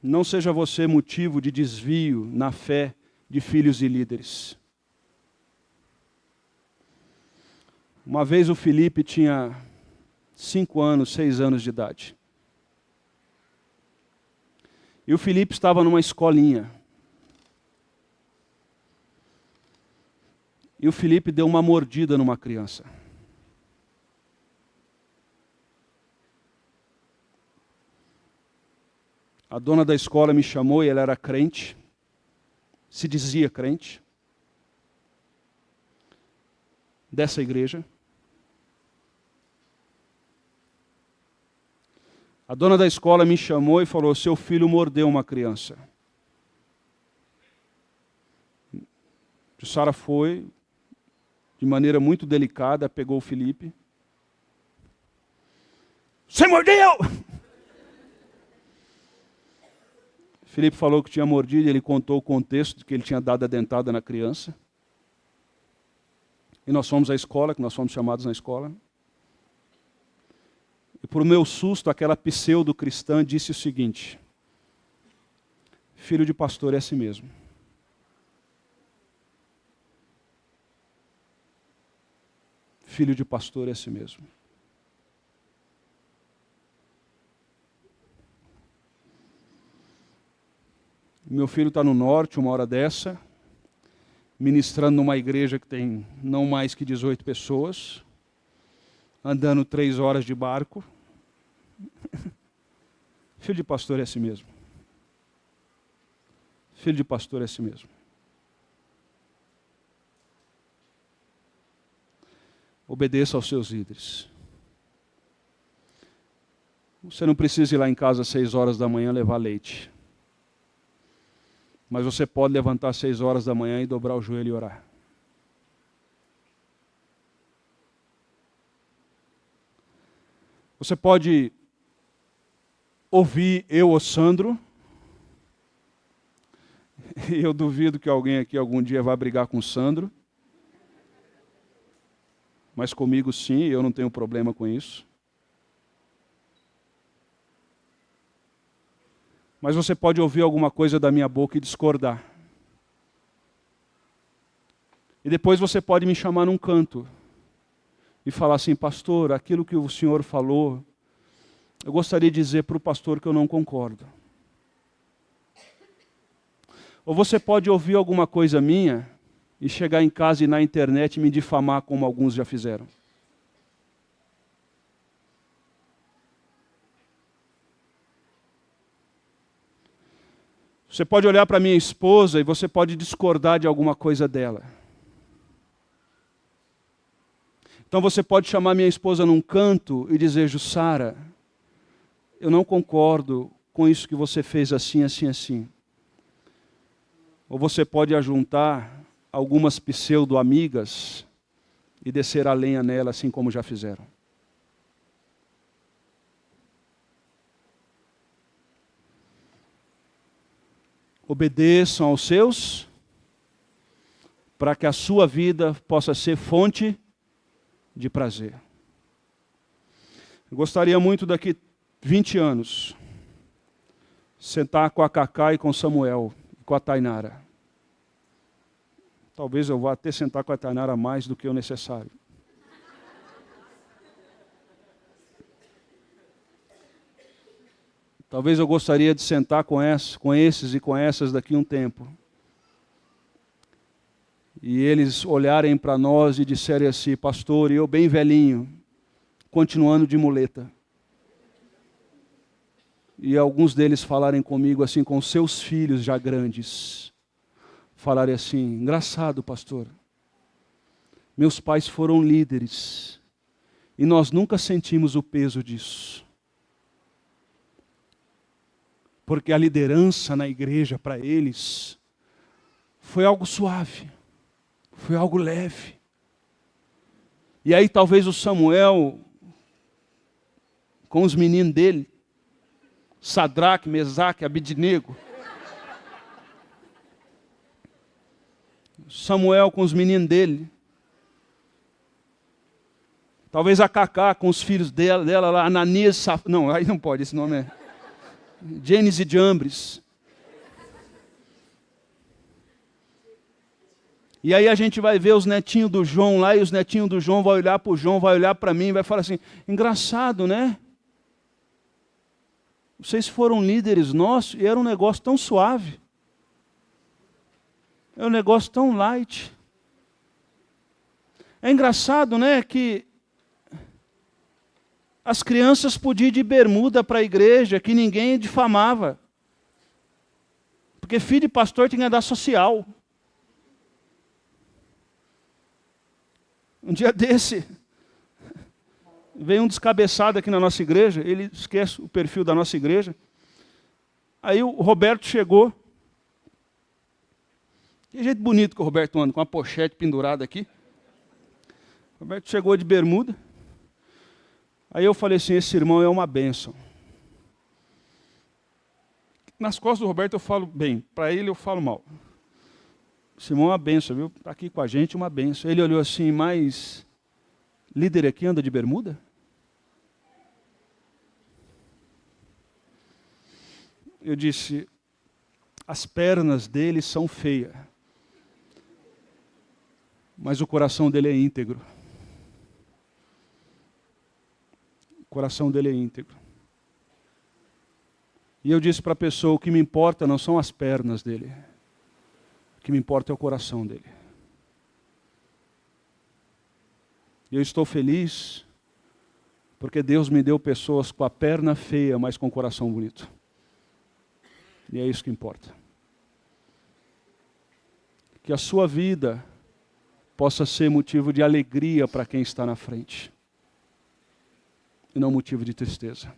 não seja você motivo de desvio na fé de filhos e líderes. Uma vez o Felipe tinha 5 anos, 6 anos de idade. E o Felipe estava numa escolinha. E o Felipe deu uma mordida numa criança. A dona da escola me chamou e ela era crente, se dizia crente, dessa igreja. A dona da escola me chamou e falou: seu filho mordeu uma criança. Jussara foi, de maneira muito delicada, pegou o Felipe. Você mordeu! Felipe falou que tinha mordido, ele contou o contexto de que ele tinha dado a dentada na criança. E nós fomos à escola, que nós fomos chamados na escola. E por meu susto, aquela pseudo-cristã disse o seguinte: filho de pastor é assim mesmo. Filho de pastor é assim mesmo. Meu filho está no norte, uma hora dessa, ministrando numa igreja que tem não mais que 18 pessoas, andando 3 horas de barco. Filho de pastor é assim mesmo. Filho de pastor é assim mesmo. Obedeça aos seus líderes. Você não precisa ir lá em casa às 6 horas da manhã levar leite. Mas você pode levantar às 6 horas da manhã e dobrar o joelho e orar. Você pode ouvir eu ou Sandro. E eu duvido que alguém aqui algum dia vá brigar com o Sandro. Mas comigo sim, eu não tenho problema com isso. Mas você pode ouvir alguma coisa da minha boca e discordar. E depois você pode me chamar num canto e falar assim: pastor, aquilo que o senhor falou, eu gostaria de dizer para o pastor que eu não concordo. Ou você pode ouvir alguma coisa minha e chegar em casa e na internet me difamar como alguns já fizeram. Você pode olhar para minha esposa e você pode discordar de alguma coisa dela. Então você pode chamar minha esposa num canto e dizer: Jussara, eu não concordo com isso que você fez assim, assim, assim. Ou você pode ajuntar algumas pseudo-amigas e descer a lenha nela, assim como já fizeram. Obedeçam aos seus, para que a sua vida possa ser fonte de prazer. Eu gostaria muito daqui 20 anos, sentar com a Cacá e com o Samuel, e com a Tainara. Talvez eu vá até sentar com a Tainara mais do que o necessário. Talvez eu gostaria de sentar com esses e com essas daqui a um tempo. E eles olharem para nós e disserem assim: pastor, e eu bem velhinho, continuando de muleta. E alguns deles falarem comigo assim, com seus filhos já grandes. Falarem assim: engraçado, pastor. Meus pais foram líderes. E nós nunca sentimos o peso disso. Porque a liderança na igreja para eles foi algo suave, foi algo leve. E aí talvez o Samuel, com os meninos dele, Sadraque, Mesaque, Abidnego, Samuel com os meninos dele, talvez a Cacá com os filhos dela lá, Ananias, não, aí não pode, esse nome é Gênesis e Jambres. E aí a gente vai ver os netinhos do João lá, e os netinhos do João vão olhar para o João, vai olhar para mim e vai falar assim: engraçado, né? Vocês foram líderes nossos e era um negócio tão suave. É um negócio tão light. É engraçado, né, que as crianças podiam ir de bermuda para a igreja, que ninguém difamava. Porque filho de pastor tem que andar social. Um dia desse, veio um descabeçado aqui na nossa igreja, ele esquece o perfil da nossa igreja. Aí o Roberto chegou. Que jeito bonito que o Roberto anda, com uma pochete pendurada aqui. O Roberto chegou de bermuda. Aí eu falei assim, esse irmão é uma bênção. Nas costas do Roberto eu falo bem, para ele eu falo mal. Esse irmão é uma bênção, viu? Está aqui com a gente, uma bênção. Ele olhou assim, mas líder aqui anda de bermuda? Eu disse, as pernas dele são feias, mas o coração dele é íntegro. O coração dele é íntegro. E eu disse para a pessoa, o que me importa não são as pernas dele, o que me importa é o coração dele. E eu estou feliz, porque Deus me deu pessoas com a perna feia, mas com o coração bonito. E é isso que importa. Que a sua vida possa ser motivo de alegria para quem está na frente, e não motivo de tristeza.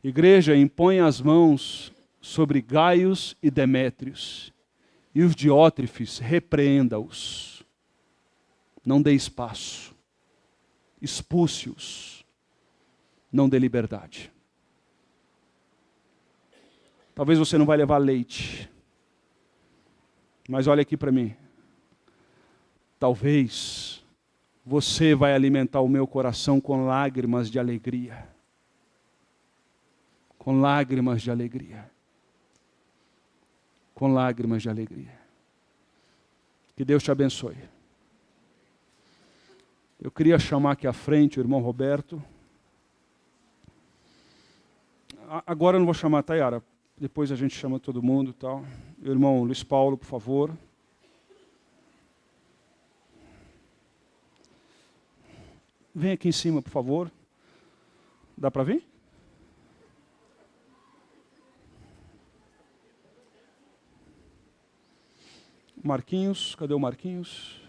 Igreja, impõe as mãos sobre Gaius e Demétrios, e os Diótrefes, repreenda-os. Não dê espaço. Expulse-os. Não dê liberdade. Talvez você não vai levar leite, mas olha aqui para mim. Talvez você vai alimentar o meu coração com lágrimas de alegria. Com lágrimas de alegria. Com lágrimas de alegria. Que Deus te abençoe. Eu queria chamar aqui à frente o irmão Roberto. Agora eu não vou chamar a Tayara. Depois a gente chama todo mundo e tal. O irmão Luiz Paulo, por favor. Vem aqui em cima, por favor. Dá para vir? Marquinhos, cadê o Marquinhos?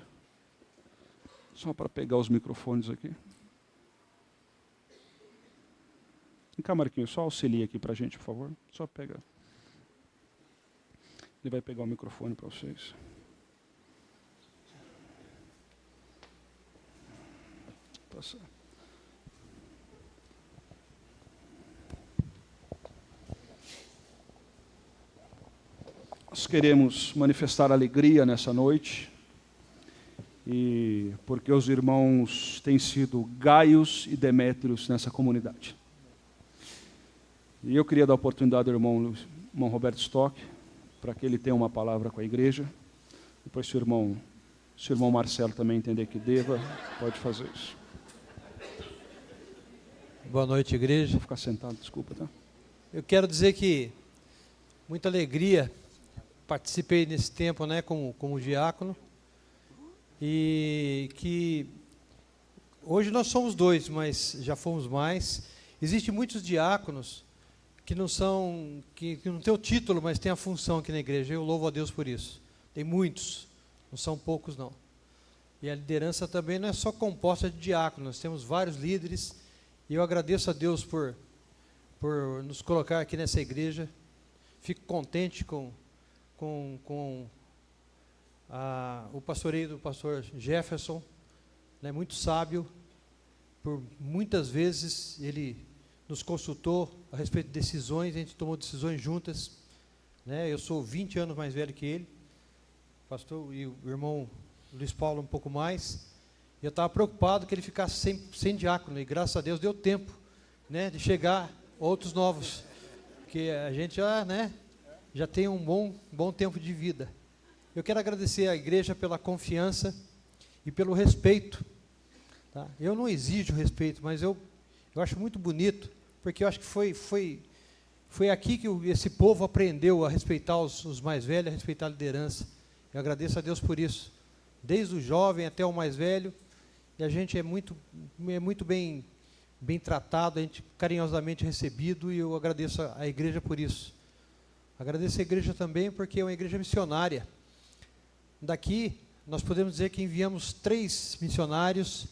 Só para pegar os microfones aqui. Vem cá, Marquinhos, só auxilia aqui para a gente, por favor. Só pega. Ele vai pegar o microfone para vocês. Passa. Nós queremos manifestar alegria nessa noite, e porque os irmãos têm sido Gaius e Demétrios nessa comunidade. E eu queria dar a oportunidade ao irmão Roberto Stock, para que ele tenha uma palavra com a igreja. Depois, se o irmão Marcelo também entender que deva, pode fazer isso. Boa noite, igreja. Vou ficar sentado, desculpa, tá? Eu quero dizer que muita alegria, participei nesse tempo, né, como diácono, e que hoje nós somos 2, mas já fomos mais. Existem muitos diáconos que não são, que não têm o título, mas têm a função aqui na igreja. Eu louvo a Deus por isso. Tem muitos, não são poucos não. E a liderança também não é só composta de diáconos, nós temos vários líderes, e eu agradeço a Deus por nos colocar aqui nessa igreja. Fico contente com o pastoreio do pastor Jefferson, né, muito sábio. Por muitas vezes ele nos consultou a respeito de decisões, a gente tomou decisões juntas, né? Eu sou 20 anos mais velho que ele, pastor, e o irmão Luiz Paulo um pouco mais. E eu estava preocupado que ele ficasse sem diácono, e graças a Deus deu tempo, né, de chegar outros novos, porque a gente já tem um bom tempo de vida. Eu quero agradecer à igreja pela confiança e pelo respeito. Tá? Eu não exijo respeito, mas eu acho muito bonito, porque eu acho que foi aqui que esse povo aprendeu a respeitar os mais velhos, a respeitar a liderança. Eu agradeço a Deus por isso. Desde o jovem até o mais velho, e a gente é muito bem tratado, a gente carinhosamente recebido, e eu agradeço à igreja por isso. Agradecer a igreja também, porque é uma igreja missionária. Daqui, nós podemos dizer que enviamos 3 missionários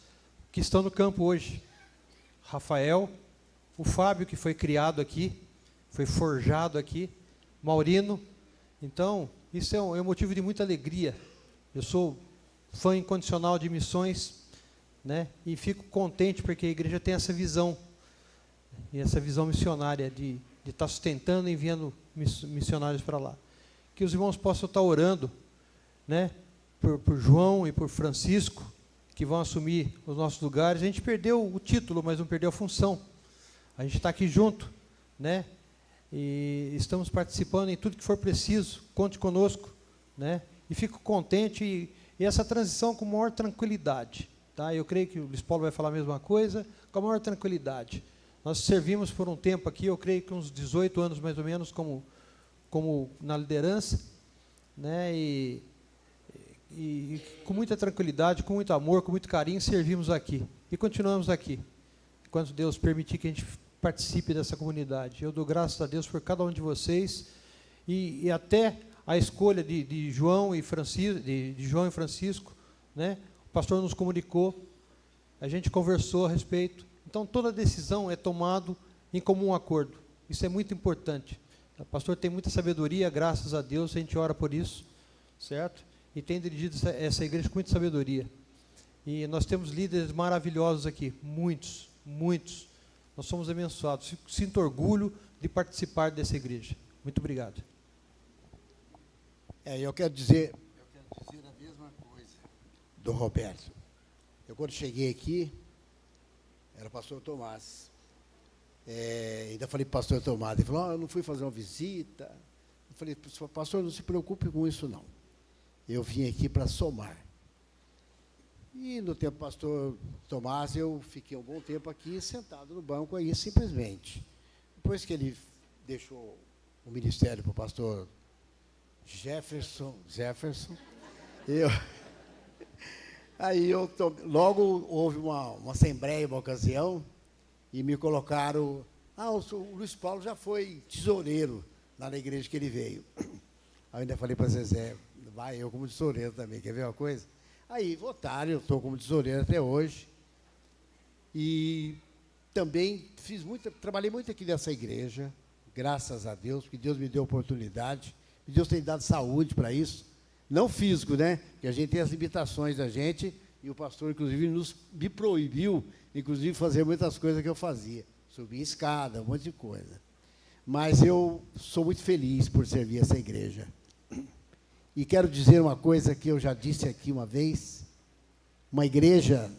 que estão no campo hoje. Rafael, o Fábio, que foi criado aqui, foi forjado aqui, Maurino. Então, isso é um motivo de muita alegria. Eu sou fã incondicional de missões, né? E fico contente porque a igreja tem essa visão, e essa visão missionária de estar sustentando e enviando missionários para lá. Que os irmãos possam estar orando, né? Por João e por Francisco, que vão assumir os nossos lugares. A gente perdeu o título, mas não perdeu a função. A gente está aqui junto, né? E estamos participando em tudo que for preciso. Conte conosco, né? E fico contente e essa transição com maior tranquilidade, tá? Eu creio que o Luiz Paulo vai falar a mesma coisa, com a maior tranquilidade. Nós servimos por um tempo aqui, eu creio que uns 18 anos mais ou menos como na liderança, né? E com muita tranquilidade, com muito amor, com muito carinho, servimos aqui. E continuamos aqui, enquanto Deus permitir que a gente participe dessa comunidade. Eu dou graças a Deus por cada um de vocês, e até a escolha de João e Francisco, né? O pastor nos comunicou, a gente conversou a respeito. Então, toda decisão é tomada em comum acordo. Isso é muito importante. O pastor tem muita sabedoria, graças a Deus, a gente ora por isso, certo? E tem dirigido essa igreja com muita sabedoria. E nós temos líderes maravilhosos aqui, muitos, muitos. Nós somos abençoados. Sinto orgulho de participar dessa igreja. Muito obrigado. Eu quero dizer a mesma coisa do Roberto. Eu, quando cheguei aqui, era o pastor Tomás. Ainda falei para o pastor Tomás, ele falou, eu não fui fazer uma visita. Eu falei, pastor, não se preocupe com isso, não. Eu vim aqui para somar. E no tempo do pastor Tomás, eu fiquei um bom tempo aqui, sentado no banco aí, simplesmente. Depois que ele deixou o ministério para o pastor Jefferson, logo houve uma assembleia, uma ocasião, e me colocaram, o Luiz Paulo já foi tesoureiro lá na igreja que ele veio. Aí eu ainda falei para Zezé, vai eu como tesoureiro também, quer ver uma coisa? Aí votaram, eu estou como tesoureiro até hoje, e também trabalhei muito aqui nessa igreja, graças a Deus, porque Deus me deu oportunidade, e Deus tem dado saúde para isso, não físico, né? Porque a gente tem as limitações da gente, e o pastor, inclusive, me proibiu, inclusive, fazer muitas coisas que eu fazia. Subir escada, um monte de coisa. Mas eu sou muito feliz por servir essa igreja. E quero dizer uma coisa que eu já disse aqui uma vez, uma igreja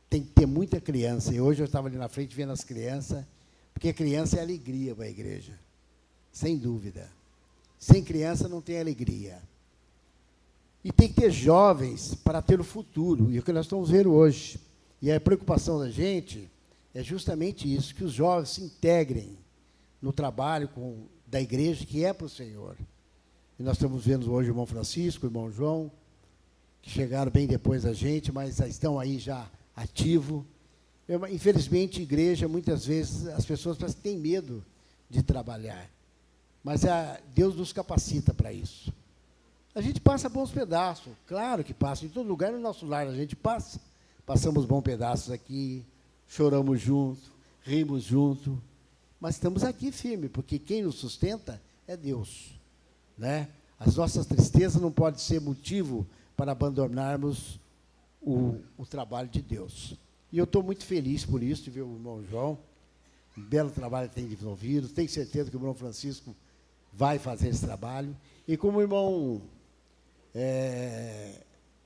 tem que ter muita criança, e hoje eu estava ali na frente vendo as crianças, porque criança é alegria para a igreja, sem dúvida. Sem criança não tem alegria. E tem que ter jovens para ter o futuro, e é o que nós estamos vendo hoje. E a preocupação da gente é justamente isso, que os jovens se integrem no trabalho da igreja, que é para o Senhor. E nós estamos vendo hoje o irmão Francisco, o irmão João, que chegaram bem depois da gente, mas estão aí já ativos. Infelizmente, igreja, muitas vezes, as pessoas parecem que têm medo de trabalhar. Mas Deus nos capacita para isso. A gente passa bons pedaços, claro que passa. Em todo lugar, no nosso lar, a gente passa. Passamos bons pedaços aqui, choramos junto, rimos junto. Mas estamos aqui firmes, porque quem nos sustenta é Deus. Né? As nossas tristezas não podem ser motivo para abandonarmos o trabalho de Deus. E eu estou muito feliz por isso, de ver o irmão João, um belo trabalho que tem desenvolvido, tenho certeza que o irmão Francisco vai fazer esse trabalho. E como o irmão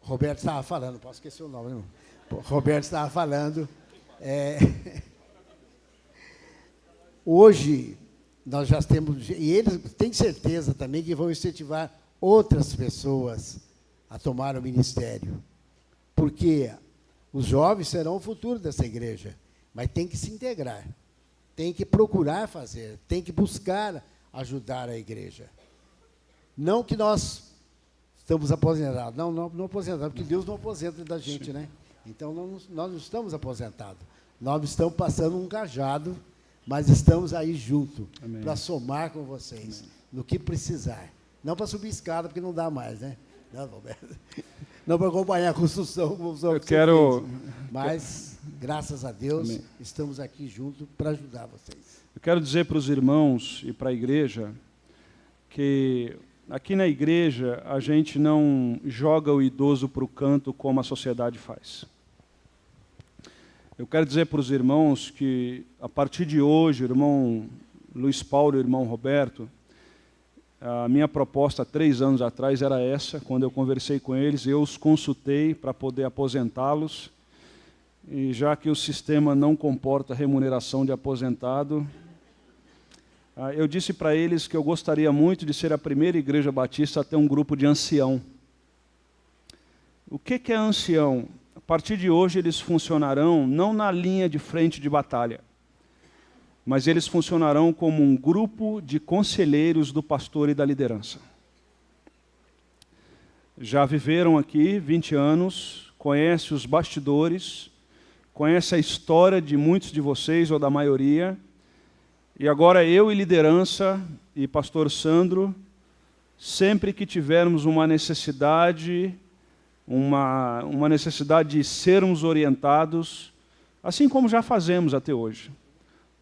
Roberto estava falando, não posso esquecer o nome, não. Roberto estava falando, hoje nós já temos, e eles têm certeza também que vão incentivar outras pessoas a tomar o ministério, porque os jovens serão o futuro dessa igreja, mas tem que se integrar, tem que procurar fazer, tem que buscar ajudar a igreja. Não que nós estamos aposentados, não aposentados, porque Deus não aposenta da gente, sim, né? Então, nós não estamos aposentados, nós estamos passando um cajado, mas estamos aí junto para somar com vocês. Amém. no que precisar. Não para subir escada, porque não dá mais, né? Não, Roberto. Não para acompanhar a construção. Eu quero... Mas, graças a Deus, Amém. estamos aqui juntos para ajudar vocês. Eu quero dizer para os irmãos e para a igreja que aqui na igreja a gente não joga o idoso para o canto como a sociedade faz. Eu quero dizer para os irmãos que, a partir de hoje, o irmão Luiz Paulo e o irmão Roberto, a minha proposta há 3 anos atrás era essa, quando eu conversei com eles, eu os consultei para poder aposentá-los, e já que o sistema não comporta remuneração de aposentado, eu disse para eles que eu gostaria muito de ser a primeira igreja batista a ter um grupo de ancião. O que é ancião? A partir de hoje eles funcionarão não na linha de frente de batalha, mas eles funcionarão como um grupo de conselheiros do pastor e da liderança. Já viveram aqui 20 anos, conhecem os bastidores, conhecem a história de muitos de vocês, ou da maioria, e agora eu e liderança, e pastor Sandro, sempre que tivermos uma necessidade de sermos orientados, assim como já fazemos até hoje,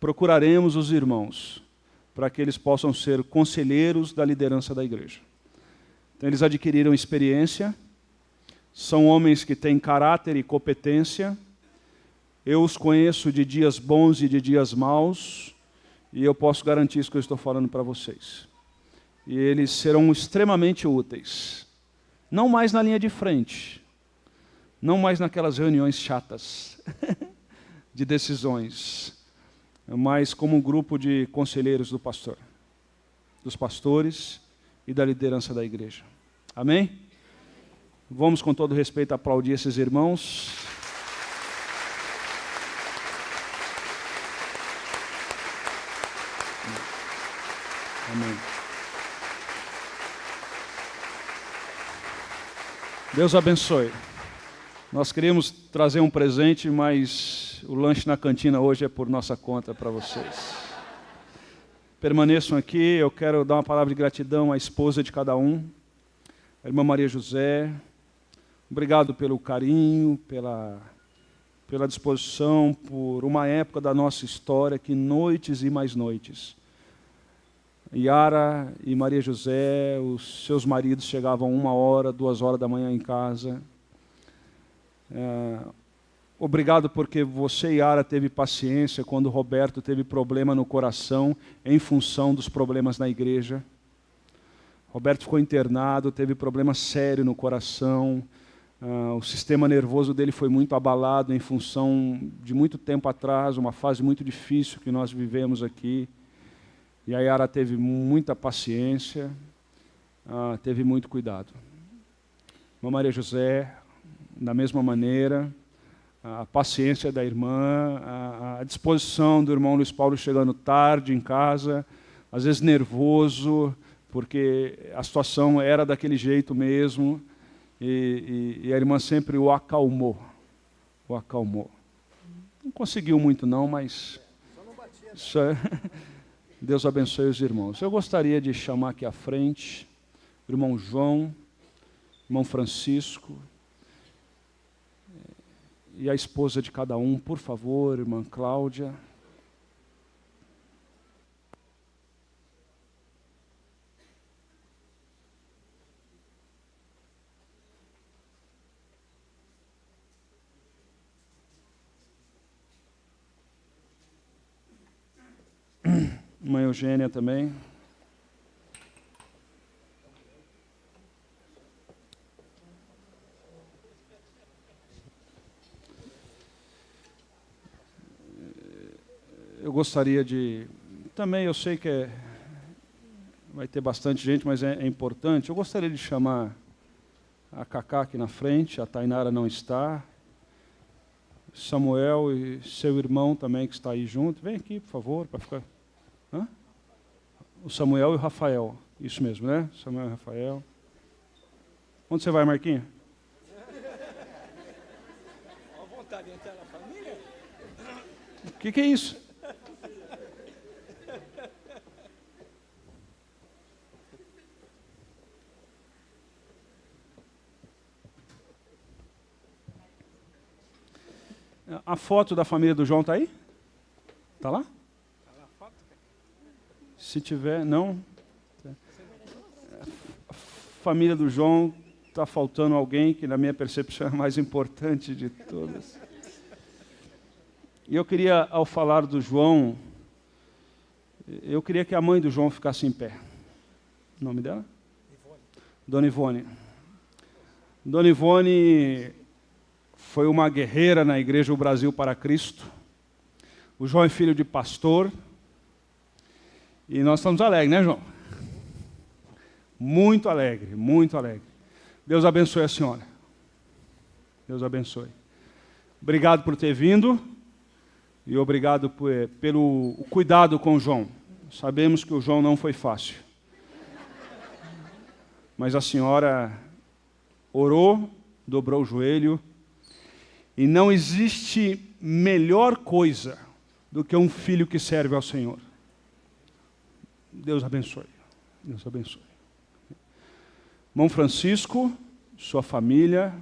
procuraremos os irmãos para que eles possam ser conselheiros da liderança da igreja. Então, eles adquiriram experiência, são homens que têm caráter e competência, eu os conheço de dias bons e de dias maus, e eu posso garantir isso que eu estou falando para vocês. E eles serão extremamente úteis. Não mais na linha de frente, não mais naquelas reuniões chatas de decisões, mas como um grupo de conselheiros do pastor, dos pastores e da liderança da igreja. Amém? Vamos com todo respeito aplaudir esses irmãos. Amém. Deus abençoe. Nós queríamos trazer um presente, mas o lanche na cantina hoje é por nossa conta para vocês. Permaneçam aqui, eu quero dar uma palavra de gratidão à esposa de cada um, a irmã Maria José. Obrigado pelo carinho, pela disposição, por uma época da nossa história que noites e mais noites. Yara e Maria José, os seus maridos chegavam 1 hora, 2 horas da manhã em casa. Obrigado porque você, Yara, teve paciência quando o Roberto teve problema no coração em função dos problemas na igreja. Roberto ficou internado, teve problema sério no coração. O sistema nervoso dele foi muito abalado em função de muito tempo atrás, uma fase muito difícil que nós vivemos aqui. E a Yara teve muita paciência, teve muito cuidado. Irmã Maria José, da mesma maneira, a paciência da irmã, a disposição do irmão Luiz Paulo chegando tarde em casa, às vezes nervoso, porque a situação era daquele jeito mesmo, e a irmã sempre o acalmou. Não conseguiu muito não, mas... Isso é... Deus abençoe os irmãos. Eu gostaria de chamar aqui à frente o irmão João, irmão Francisco, e a esposa de cada um, por favor, irmã Cláudia. Irmã Eugênia também. Eu gostaria de... Também eu sei que vai ter bastante gente, mas é importante. Eu gostaria de chamar a Cacá aqui na frente, a Tainara não está. Samuel e seu irmão também que está aí junto. Vem aqui, por favor, para ficar... Hã? O Samuel e o Rafael. Isso mesmo, né? Samuel e Rafael. Onde você vai, Marquinhos? A vontade de entrar na família? O que é isso? A foto da família do João está aí? Está lá? Se tiver, não. A família do João, está faltando alguém que, na minha percepção, é a mais importante de todas. E eu queria, ao falar do João, eu queria que a mãe do João ficasse em pé. O nome dela? Ivone. Dona Ivone. Dona Ivone foi uma guerreira na Igreja do Brasil para Cristo. O João é filho de pastor. E nós estamos alegres, né, João? Muito alegre, muito alegre. Deus abençoe a senhora. Deus abençoe. Obrigado por ter vindo e obrigado pelo cuidado com o João. Sabemos que o João não foi fácil. Mas a senhora orou, dobrou o joelho, e não existe melhor coisa do que um filho que serve ao Senhor. Deus abençoe. Deus abençoe. Irmão Francisco, sua família,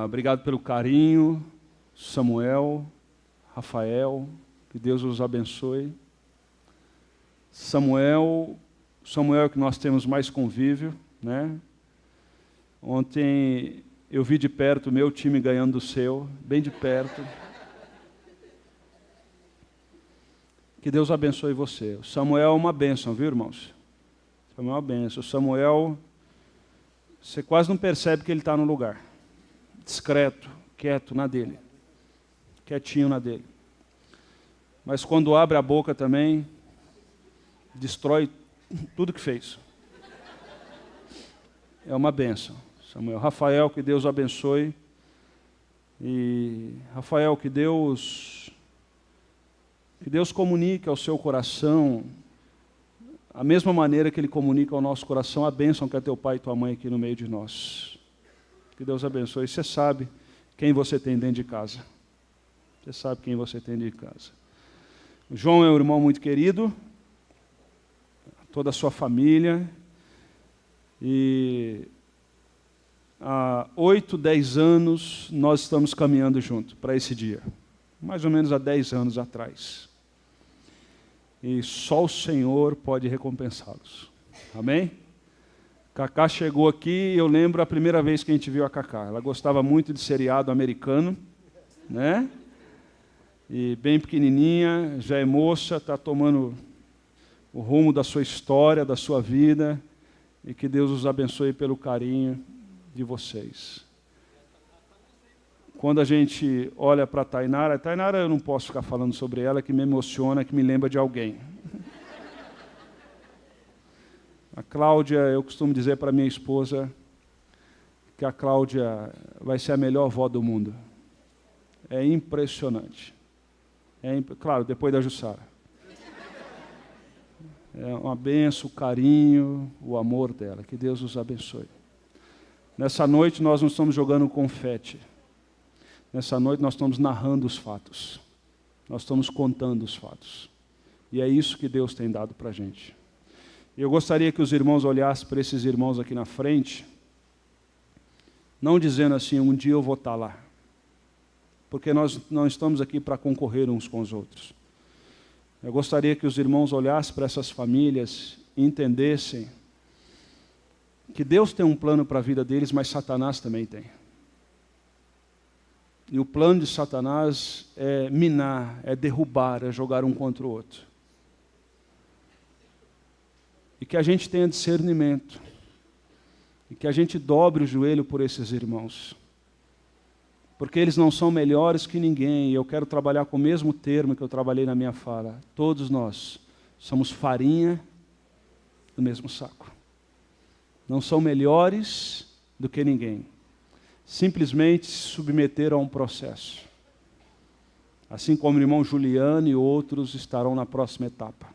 obrigado pelo carinho. Samuel, Rafael, que Deus os abençoe. Samuel é que nós temos mais convívio, né? Ontem eu vi de perto o meu time ganhando do seu, bem de perto. Que Deus abençoe você. O Samuel é uma bênção, viu, irmãos? Samuel é uma bênção. O Samuel, você quase não percebe que ele está no lugar. Discreto, quieto na dele. Quietinho na dele. Mas quando abre a boca também, destrói tudo que fez. É uma bênção. Samuel. Rafael, que Deus abençoe. E Rafael, que Deus comunique ao seu coração a mesma maneira que Ele comunica ao nosso coração a bênção que é teu pai e tua mãe aqui no meio de nós. Que Deus abençoe. Você sabe quem você tem dentro de casa. Você sabe quem você tem dentro de casa. O João é um irmão muito querido, toda a sua família, e há 8, 10 anos nós estamos caminhando junto para esse dia. Mais ou menos há 10 anos atrás. E só o Senhor pode recompensá-los. Amém? Cacá chegou aqui, eu lembro a primeira vez que a gente viu a Cacá. Ela gostava muito de seriado americano, né? E bem pequenininha, já é moça, está tomando o rumo da sua história, da sua vida. E que Deus os abençoe pelo carinho de vocês. Quando a gente olha para a Tainara eu não posso ficar falando sobre ela, que me emociona, que me lembra de alguém. A Cláudia, eu costumo dizer para minha esposa que a Cláudia vai ser a melhor avó do mundo. É impressionante. Claro, depois da Jussara. É uma benção, o carinho, o amor dela. Que Deus os abençoe. Nessa noite nós não estamos jogando confete. Nessa noite nós estamos narrando os fatos. Nós estamos contando os fatos. E é isso que Deus tem dado para a gente. Eu gostaria que os irmãos olhassem para esses irmãos aqui na frente, não dizendo assim, um dia eu vou estar lá. Porque nós não estamos aqui para concorrer uns com os outros. Eu gostaria que os irmãos olhassem para essas famílias e entendessem que Deus tem um plano para a vida deles, mas Satanás também tem. E o plano de Satanás é minar, é derrubar, é jogar um contra o outro. E que a gente tenha discernimento. E que a gente dobre o joelho por esses irmãos. Porque eles não são melhores que ninguém. E eu quero trabalhar com o mesmo termo que eu trabalhei na minha fala. Todos nós somos farinha do mesmo saco. Não são melhores do que ninguém. Simplesmente se submeteram a um processo. Assim como o irmão Juliano e outros estarão na próxima etapa.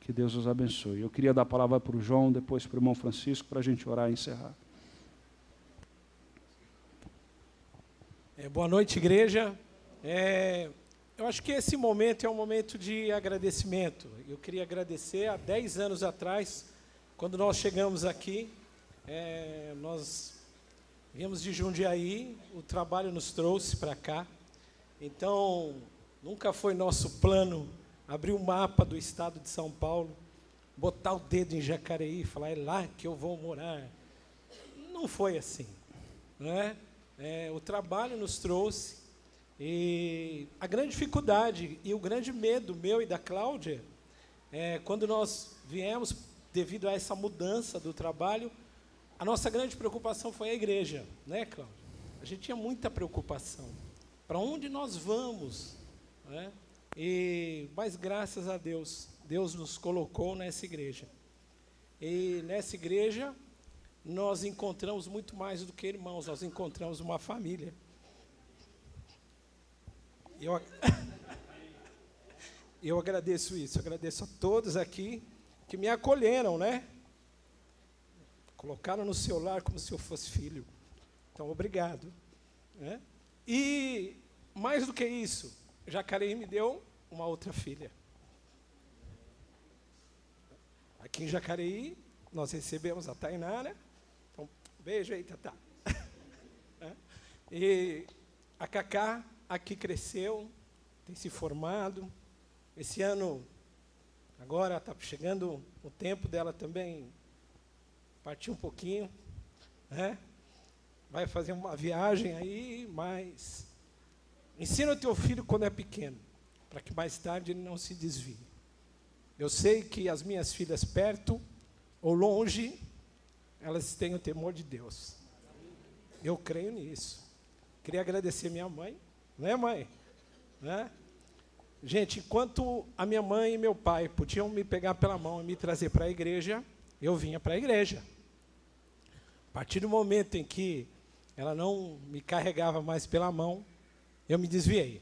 Que Deus os abençoe. Eu queria dar a palavra para o João, depois para o irmão Francisco, para a gente orar e encerrar. Boa noite, igreja. Eu acho que esse momento é um momento de agradecimento. Eu queria agradecer há 10 anos atrás, quando nós chegamos aqui, nós Viemos de Jundiaí, o trabalho nos trouxe para cá. Então, nunca foi nosso plano abrir o mapa do estado de São Paulo, botar o dedo em Jacareí e falar, é lá que eu vou morar. Não foi assim, né? O trabalho nos trouxe, e a grande dificuldade e o grande medo meu e da Cláudia, quando nós viemos, devido a essa mudança do trabalho, a nossa grande preocupação foi a igreja, né, Cláudia? A gente tinha muita preocupação. Para onde nós vamos? Né? Mas, graças a Deus, Deus nos colocou nessa igreja. E nessa igreja, nós encontramos muito mais do que irmãos, nós encontramos uma família. Eu agradeço isso, agradeço a todos aqui que me acolheram, né? Colocaram no seu lar como se eu fosse filho. Então, obrigado. Né? E, mais do que isso, Jacareí me deu uma outra filha. Aqui em Jacareí, nós recebemos a Tainara. Então, beijo aí, Tatá. E a Cacá aqui cresceu, tem se formado. Esse ano, agora está chegando o tempo dela também partir um pouquinho, né? Vai fazer uma viagem aí, mas ensina o teu filho quando é pequeno, para que mais tarde ele não se desvie. Eu sei que as minhas filhas perto ou longe, elas têm o temor de Deus. Eu creio nisso. Queria agradecer minha mãe, né, mãe? Né? Gente, enquanto a minha mãe e meu pai podiam me pegar pela mão e me trazer para a igreja, eu vinha para a igreja. A partir do momento em que ela não me carregava mais pela mão, eu me desviei.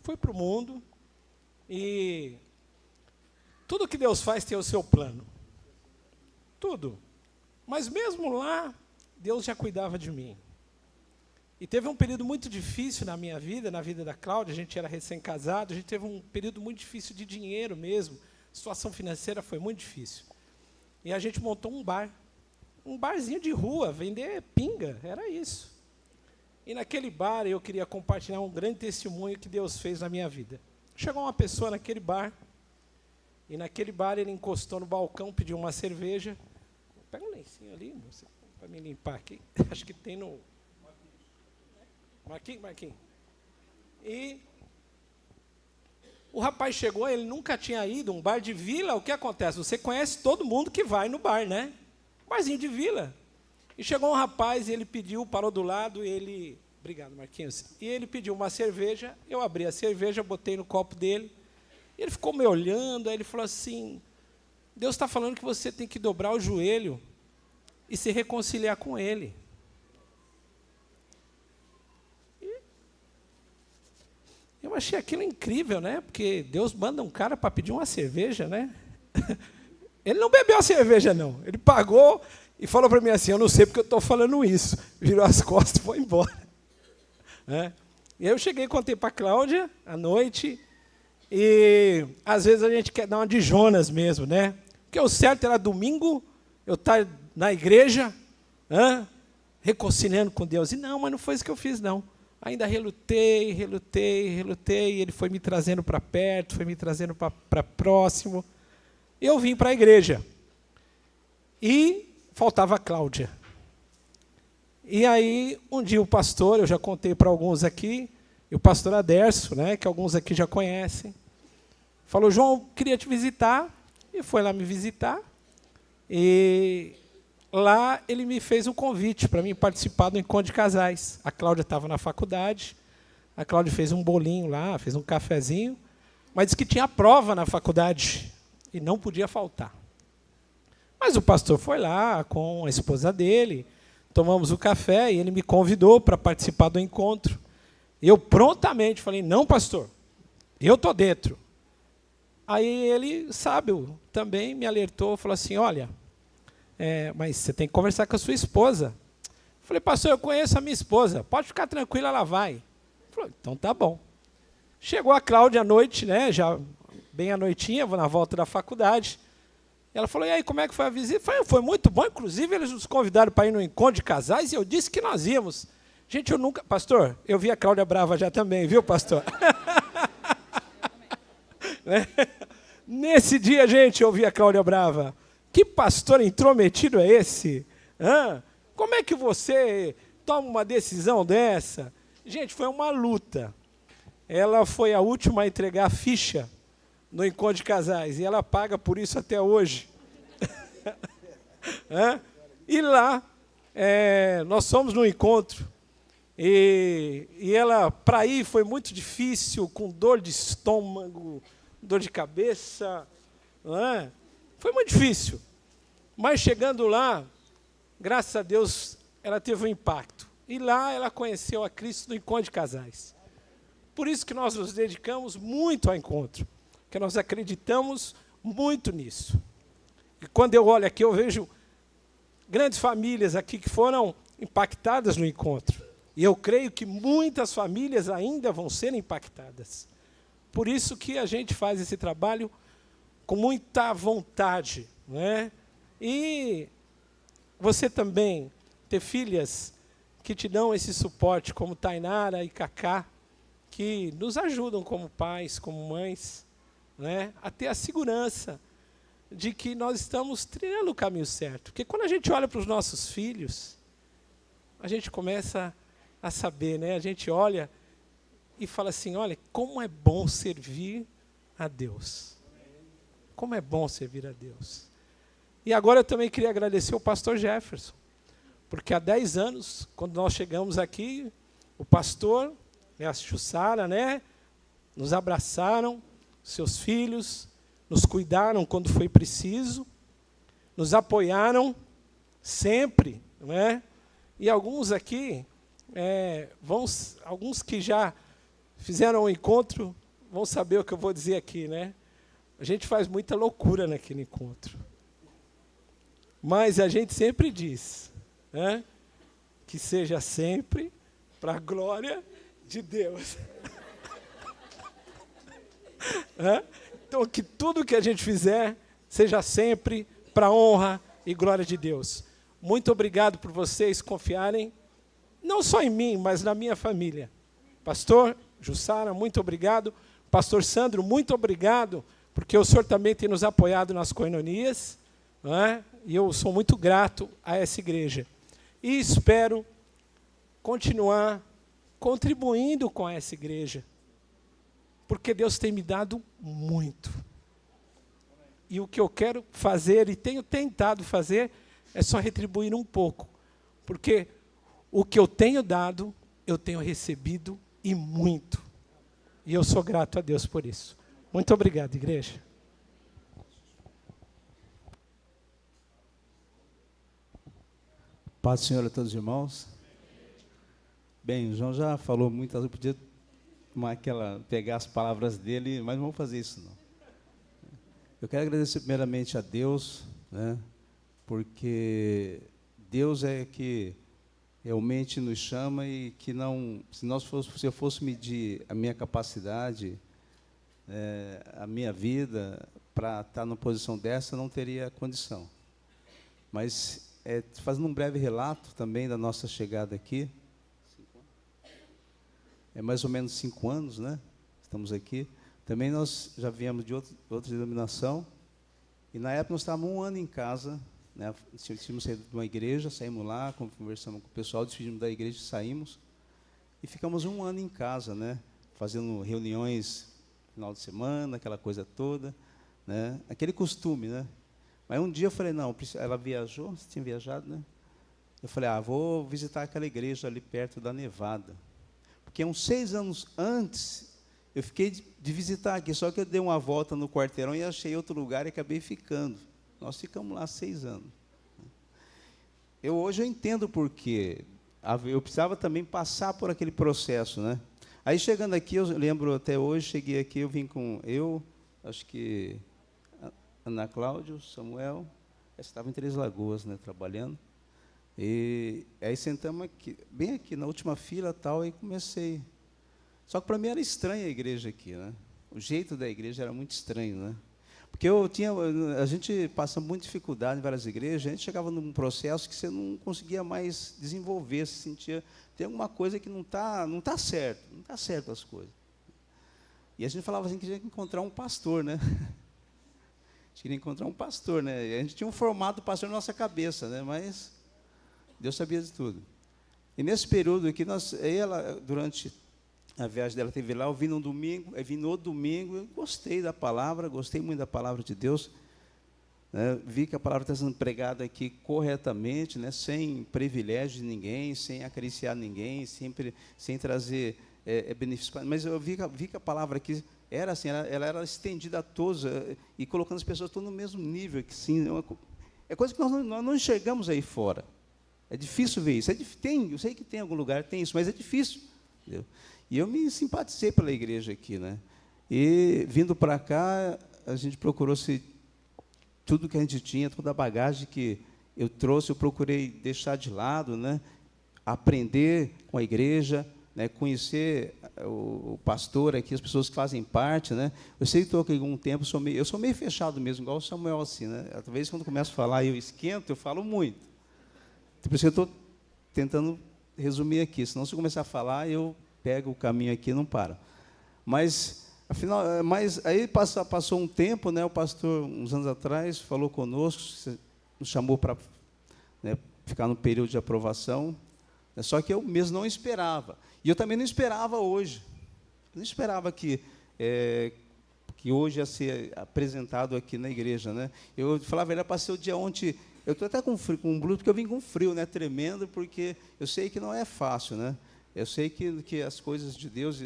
Fui para o mundo e tudo que Deus faz tem o seu plano. Tudo. Mas mesmo lá, Deus já cuidava de mim. E teve um período muito difícil na minha vida, na vida da Cláudia, a gente era recém-casado, a gente teve um período muito difícil de dinheiro mesmo, a situação financeira foi muito difícil. E a gente montou um bar, um barzinho de rua, vender pinga, era isso. E naquele bar eu queria compartilhar um grande testemunho que Deus fez na minha vida. Chegou uma pessoa naquele bar, e naquele bar ele encostou no balcão, pediu uma cerveja. Pega um lencinho ali, moça, para me limpar aqui. Acho que tem no... Marquinhos. E o rapaz chegou, ele nunca tinha ido, um bar de vila, o que acontece? Você conhece todo mundo que vai no bar, né? Barzinho de vila. E chegou um rapaz, ele pediu, parou do lado, ele... Obrigado, Marquinhos. E ele pediu uma cerveja, eu abri a cerveja, botei no copo dele, e ele ficou me olhando, aí ele falou assim, Deus está falando que você tem que dobrar o joelho e se reconciliar com Ele. Eu achei aquilo incrível, né? Porque Deus manda um cara para pedir uma cerveja, né? Ele não bebeu a cerveja, não. Ele pagou e falou para mim assim, eu não sei porque eu estou falando isso. Virou as costas e foi embora. E aí eu cheguei e contei para a Cláudia, à noite, e às vezes a gente quer dar uma de Jonas mesmo, né? Porque o certo era domingo, eu estar na igreja, reconciliando com Deus. E não, mas não foi isso que eu fiz, não. Ainda relutei, e ele foi me trazendo para perto, foi me trazendo para próximo. Eu vim para a igreja. E faltava a Cláudia. E aí, um dia o pastor, eu já contei para alguns aqui, e o pastor Aderso, né, que alguns aqui já conhecem, falou, João, queria te visitar, e foi lá me visitar. E lá ele me fez um convite para mim participar do encontro de casais. A Cláudia estava na faculdade, a Cláudia fez um bolinho lá, fez um cafezinho, mas disse que tinha prova na faculdade e não podia faltar. Mas o pastor foi lá com a esposa dele, tomamos o café e ele me convidou para participar do encontro. Eu prontamente falei, não, pastor, eu estou dentro. Aí ele, sábio, também me alertou, falou assim, olha, mas você tem que conversar com a sua esposa. Falei, pastor, eu conheço a minha esposa, pode ficar tranquila, ela vai. Falei, então tá bom. Chegou a Cláudia à noite, né, já bem à noitinha, na volta da faculdade, Ela falou, e aí, como é que foi a visita? Foi muito bom, inclusive eles nos convidaram para ir no encontro de casais e eu disse que nós íamos. Gente, eu nunca... Pastor, eu vi a Cláudia Brava já também, viu, pastor? Né? Nesse dia, gente, eu vi a Cláudia Brava. Que pastor intrometido é esse? Hã? Como é que você toma uma decisão dessa? Gente, foi uma luta. Ela foi a última a entregar a ficha no encontro de casais, e ela paga por isso até hoje. E lá, nós fomos no encontro, e ela, para ir, foi muito difícil, com dor de estômago, dor de cabeça, foi muito difícil. Mas chegando lá, graças a Deus, ela teve um impacto. E lá ela conheceu a Cristo no encontro de casais. Por isso que nós nos dedicamos muito ao encontro, porque nós acreditamos muito nisso. E quando eu olho aqui, eu vejo grandes famílias aqui que foram impactadas no encontro. E eu creio que muitas famílias ainda vão ser impactadas. Por isso que a gente faz esse trabalho com muita vontade, né? E você também ter filhas que te dão esse suporte, como Tainara e Cacá, que nos ajudam como pais, como mães, né, a ter a segurança de que nós estamos trilhando o caminho certo. Porque quando a gente olha para os nossos filhos, a gente começa a saber, né? A gente olha e fala assim, olha, como é bom servir a Deus. Como é bom servir a Deus. E agora eu também queria agradecer ao pastor Jefferson, porque há 10 anos, quando nós chegamos aqui, o pastor e a Jussara, né, nos abraçaram, seus filhos, nos cuidaram quando foi preciso, nos apoiaram sempre, né? E alguns aqui, alguns que já fizeram o encontro, vão saber o que eu vou dizer aqui, né? A gente faz muita loucura naquele encontro. Mas a gente sempre diz, né, que seja sempre para a glória de Deus. Então, que tudo que a gente fizer seja sempre para a honra e glória de Deus. Muito obrigado por vocês confiarem, não só em mim, mas na minha família. Pastor Jussara, muito obrigado. Pastor Sandro, muito obrigado, porque o senhor também tem nos apoiado nas coinonias, não é? E eu sou muito grato a essa igreja. E espero continuar contribuindo com essa igreja, porque Deus tem me dado muito. E o que eu quero fazer, e tenho tentado fazer, é só retribuir um pouco. Porque o que eu tenho dado, eu tenho recebido, e muito. E eu sou grato a Deus por isso. Muito obrigado, igreja. Paz do Senhor a todos os irmãos. Bem, o João já falou muito, eu podia pegar as palavras dele, mas não vou fazer isso não. Eu quero agradecer primeiramente a Deus, né, porque Deus é que realmente nos chama e que não, se eu fosse medir a minha capacidade, a minha vida, para estar numa posição dessa, não teria condição. Mas, fazendo um breve relato também da nossa chegada aqui, é mais ou menos 5 anos, né? Estamos aqui. Também nós já viemos de outra denominação, e na época nós estávamos 1 ano em casa, né? Tínhamos saído de uma igreja, saímos lá, conversamos com o pessoal, despedimos da igreja, saímos, e ficamos 1 ano em casa, né? Fazendo reuniões no final de semana, aquela coisa toda, né? Aquele costume, né? Mas um dia eu falei, não, ela viajou, você tinha viajado, né? Eu falei, vou visitar aquela igreja ali perto da Nevada. Porque uns 6 anos antes, eu fiquei de visitar aqui, só que eu dei uma volta no quarteirão e achei outro lugar e acabei ficando. Nós ficamos lá 6 anos. Hoje eu entendo por quê. Eu precisava também passar por aquele processo, né? Aí, chegando aqui, eu lembro até hoje, cheguei aqui, eu vim com acho que Ana Cláudia, Samuel, estava em Três Lagoas, né, trabalhando. E aí sentamos aqui, bem aqui, na última fila, tal, e comecei. Só que para mim era estranha a igreja aqui, né? O jeito da igreja era muito estranho, né? Porque a gente passa muita dificuldade em várias igrejas, a gente chegava num processo que você não conseguia mais desenvolver, se sentia, tem alguma coisa que não está certo, não está certo as coisas. E a gente falava assim que tinha que encontrar um pastor, né? A gente queria encontrar um pastor, né? E a gente tinha um formato do pastor na nossa cabeça, né? Mas Deus sabia de tudo. E nesse período aqui, ela, durante a viagem dela, teve lá, eu vim no domingo, aí vim no outro domingo, eu gostei da palavra, gostei muito da palavra de Deus, né? Vi que a palavra está sendo pregada aqui corretamente, né? Sem privilégio de ninguém, sem acariciar ninguém, sem trazer benefícios. Mas eu vi que a palavra aqui era assim, ela era estendida a todos, e colocando as pessoas todas no mesmo nível, que sim, é coisa que nós não enxergamos aí fora. É difícil ver isso. Eu sei que tem algum lugar, tem isso, mas é difícil. Entendeu? E eu me simpatizei pela igreja aqui, né? E vindo para cá, a gente procurou tudo que a gente tinha, toda a bagagem que eu trouxe, eu procurei deixar de lado, né? Aprender com a igreja, né? Conhecer o pastor aqui, as pessoas que fazem parte, né? Eu sei que estou aqui há algum tempo, eu sou meio fechado mesmo, igual o Samuel assim, né? Às vezes quando começo a falar e eu esquento, eu falo muito. Por isso que eu estou tentando resumir aqui, senão se eu começar a falar, eu pego o caminho aqui e não paro. Mas aí passou um tempo, né, o pastor, uns anos atrás, falou conosco, nos chamou para, né, ficar no período de aprovação, né, só que eu mesmo não esperava. E eu também não esperava hoje. Eu não esperava que hoje ia ser apresentado aqui na igreja. Né? Eu falava, era para ser o dia ontem. Eu estou até com frio, com um blues, porque eu vim com frio, né, tremendo, porque eu sei que não é fácil, né? Eu sei que as coisas de Deus,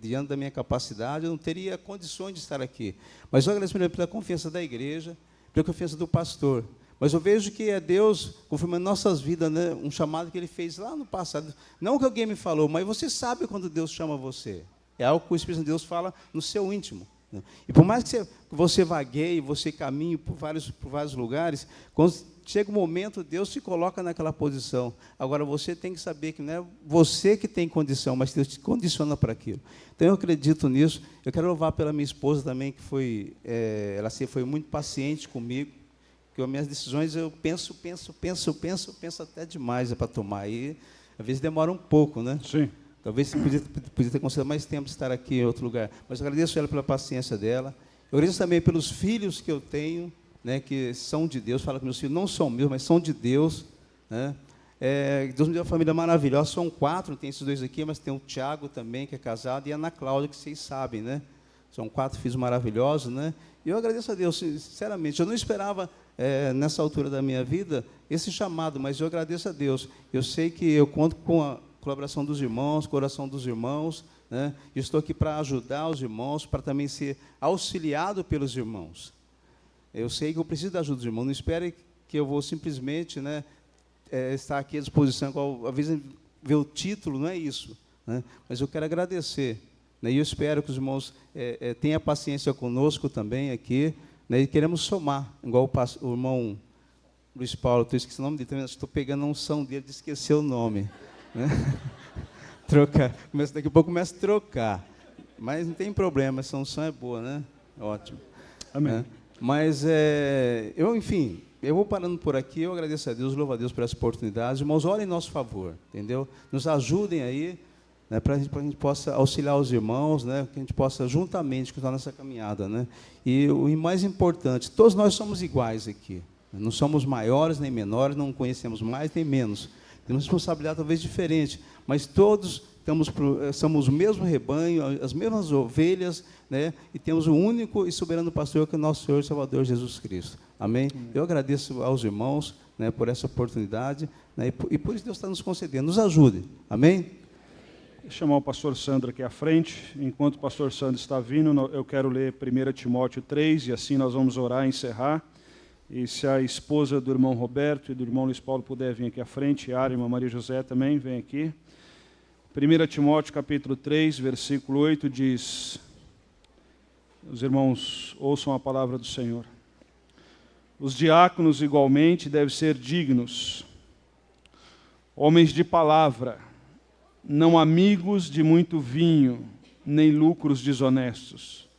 diante da minha capacidade, eu não teria condições de estar aqui. Mas eu agradeço pela confiança da igreja, pela confiança do pastor. Mas eu vejo que é Deus confirmando nossas vidas, né, um chamado que Ele fez lá no passado. Não que alguém me falou, mas você sabe quando Deus chama você. É algo que o Espírito de Deus fala no seu íntimo. Né? E por mais que você vagueie, você caminhe por vários lugares, quando chega um momento, Deus te coloca naquela posição. Agora, você tem que saber que não é você que tem condição, mas Deus te condiciona para aquilo. Então, eu acredito nisso. Eu quero louvar pela minha esposa também, que ela foi muito paciente comigo, porque as minhas decisões eu penso até demais para tomar. E, às vezes, demora um pouco, né? Sim. Talvez você podia ter considerado mais tempo de estar aqui em outro lugar. Mas eu agradeço ela pela paciência dela. Eu agradeço também pelos filhos que eu tenho, né, que são de Deus. Fala que meus filhos não são meus, mas são de Deus. Né? Deus me deu uma família maravilhosa. São 4, tem esses 2 aqui, mas tem o Tiago também, que é casado, e a Ana Cláudia, que vocês sabem. Né? São 4 filhos maravilhosos. Né? E eu agradeço a Deus, sinceramente. Eu não esperava, nessa altura da minha vida, esse chamado, mas eu agradeço a Deus. Eu sei que eu conto com a colaboração dos irmãos, coração dos irmãos, né? Eu estou aqui para ajudar os irmãos, para também ser auxiliado pelos irmãos. Eu sei que eu preciso da ajuda dos irmãos, não espere que eu vou simplesmente, né, estar aqui à disposição, igual, às vezes ver o título, não é isso, né? Mas eu quero agradecer, né? E eu espero que os irmãos tenham paciência conosco também aqui, né? E queremos somar, igual o irmão Luiz Paulo, estou esquecendo o nome dele, também estou pegando a unção dele de esquecer o nome. Né? Trocar. Daqui a pouco começa a trocar. Mas não tem problema, essa unção é boa, né? Ótimo. Amém. Mas, enfim, eu vou parando por aqui, eu agradeço a Deus, louvo a Deus por essa oportunidade. Irmãos, orem em nosso favor, entendeu? Nos ajudem aí, né, para a gente possa auxiliar os irmãos, né, que a gente possa juntamente continuar nessa caminhada. Né? E o mais importante, todos nós somos iguais aqui. Não somos maiores nem menores, não conhecemos mais nem menos. Temos responsabilidade talvez diferente, mas todos somos o mesmo rebanho, as mesmas ovelhas, né? E temos o único e soberano pastor que é o nosso Senhor e Salvador Jesus Cristo. Amém? Eu agradeço aos irmãos, né, por essa oportunidade, né, e por isso Deus está nos concedendo. Nos ajude. Amém? Vou chamar o pastor Sandro aqui à frente. Enquanto o pastor Sandro está vindo, eu quero ler 1 Timóteo 3, e assim nós vamos orar e encerrar. E se a esposa do irmão Roberto e do irmão Luiz Paulo puder vir aqui à frente, a irmã Maria José também, vem aqui. 1 Timóteo capítulo 3, versículo 8 diz, os irmãos ouçam a palavra do Senhor. Os diáconos igualmente devem ser dignos, homens de palavra, não amigos de muito vinho, nem lucros desonestos.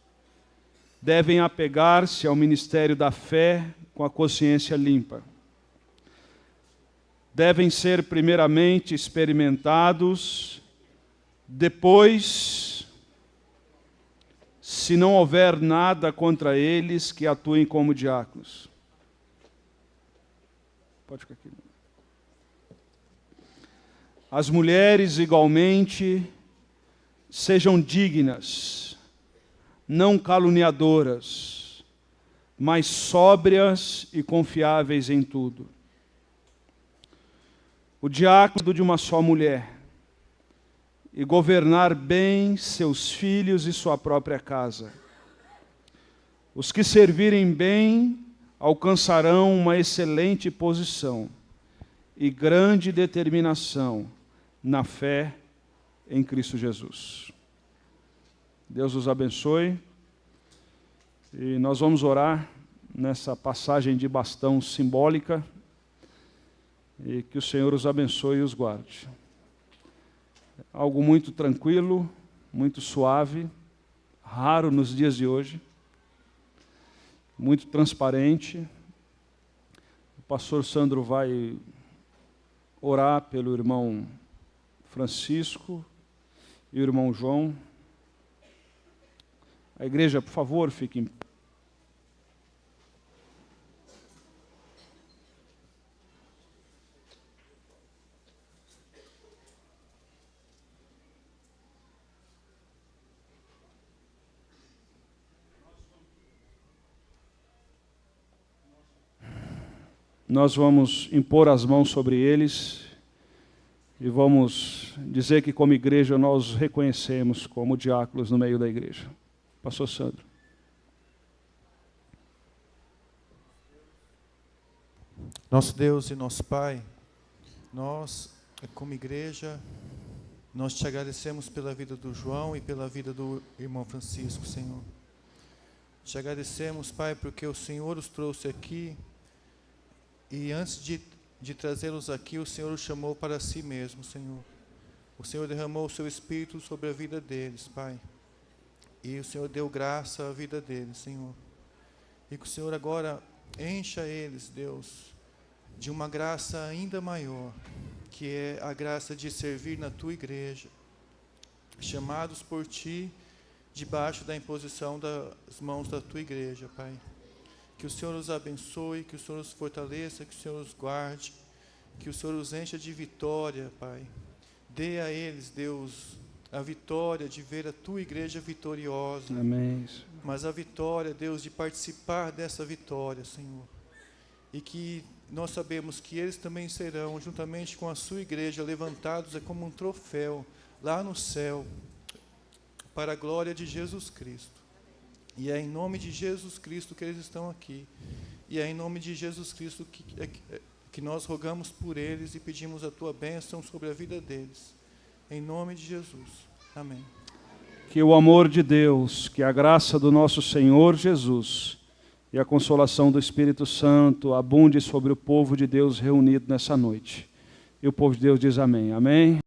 devem apegar-se ao ministério da fé com a consciência limpa. Devem ser primeiramente experimentados, depois, se não houver nada contra eles, que atuem como diáconos. Pode ficar aqui. As mulheres, igualmente, sejam dignas, não caluniadoras, mas sóbrias e confiáveis em tudo. O diácono de uma só mulher, e governar bem seus filhos e sua própria casa. Os que servirem bem alcançarão uma excelente posição e grande determinação na fé em Cristo Jesus. Deus os abençoe. E nós vamos orar nessa passagem de bastão simbólica e que o Senhor os abençoe e os guarde. Algo muito tranquilo, muito suave, raro nos dias de hoje, muito transparente. O pastor Sandro vai orar pelo irmão Francisco e o irmão João. A igreja, por favor, fique em pé. Nós vamos impor as mãos sobre eles e vamos dizer que, como igreja, nós os reconhecemos como diáconos no meio da igreja. Pastor Sandro. Nosso Deus e nosso Pai, nós, como igreja, nós te agradecemos pela vida do João e pela vida do irmão Francisco, Senhor. Te agradecemos, Pai, porque o Senhor os trouxe aqui. E antes de trazê-los aqui, o Senhor os chamou para si mesmo, Senhor. O Senhor derramou o seu Espírito sobre a vida deles, Pai. E o Senhor deu graça à vida deles, Senhor. E que o Senhor agora encha eles, Deus, de uma graça ainda maior, que é a graça de servir na Tua igreja, chamados por Ti, debaixo da imposição das mãos da Tua igreja, Pai. Que o Senhor os abençoe, que o Senhor os fortaleça, que o Senhor os guarde, que o Senhor os encha de vitória, Pai. Dê a eles, Deus, a vitória de ver a Tua igreja vitoriosa. Amém. Mas a vitória, Deus, de participar dessa vitória, Senhor. E que nós sabemos que eles também serão, juntamente com a Sua igreja, levantados como um troféu lá no céu, para a glória de Jesus Cristo. E é em nome de Jesus Cristo que eles estão aqui. E é em nome de Jesus Cristo que nós rogamos por eles e pedimos a Tua bênção sobre a vida deles. Em nome de Jesus. Amém. Que o amor de Deus, que a graça do nosso Senhor Jesus e a consolação do Espírito Santo abunde sobre o povo de Deus reunido nessa noite. E o povo de Deus diz amém. Amém.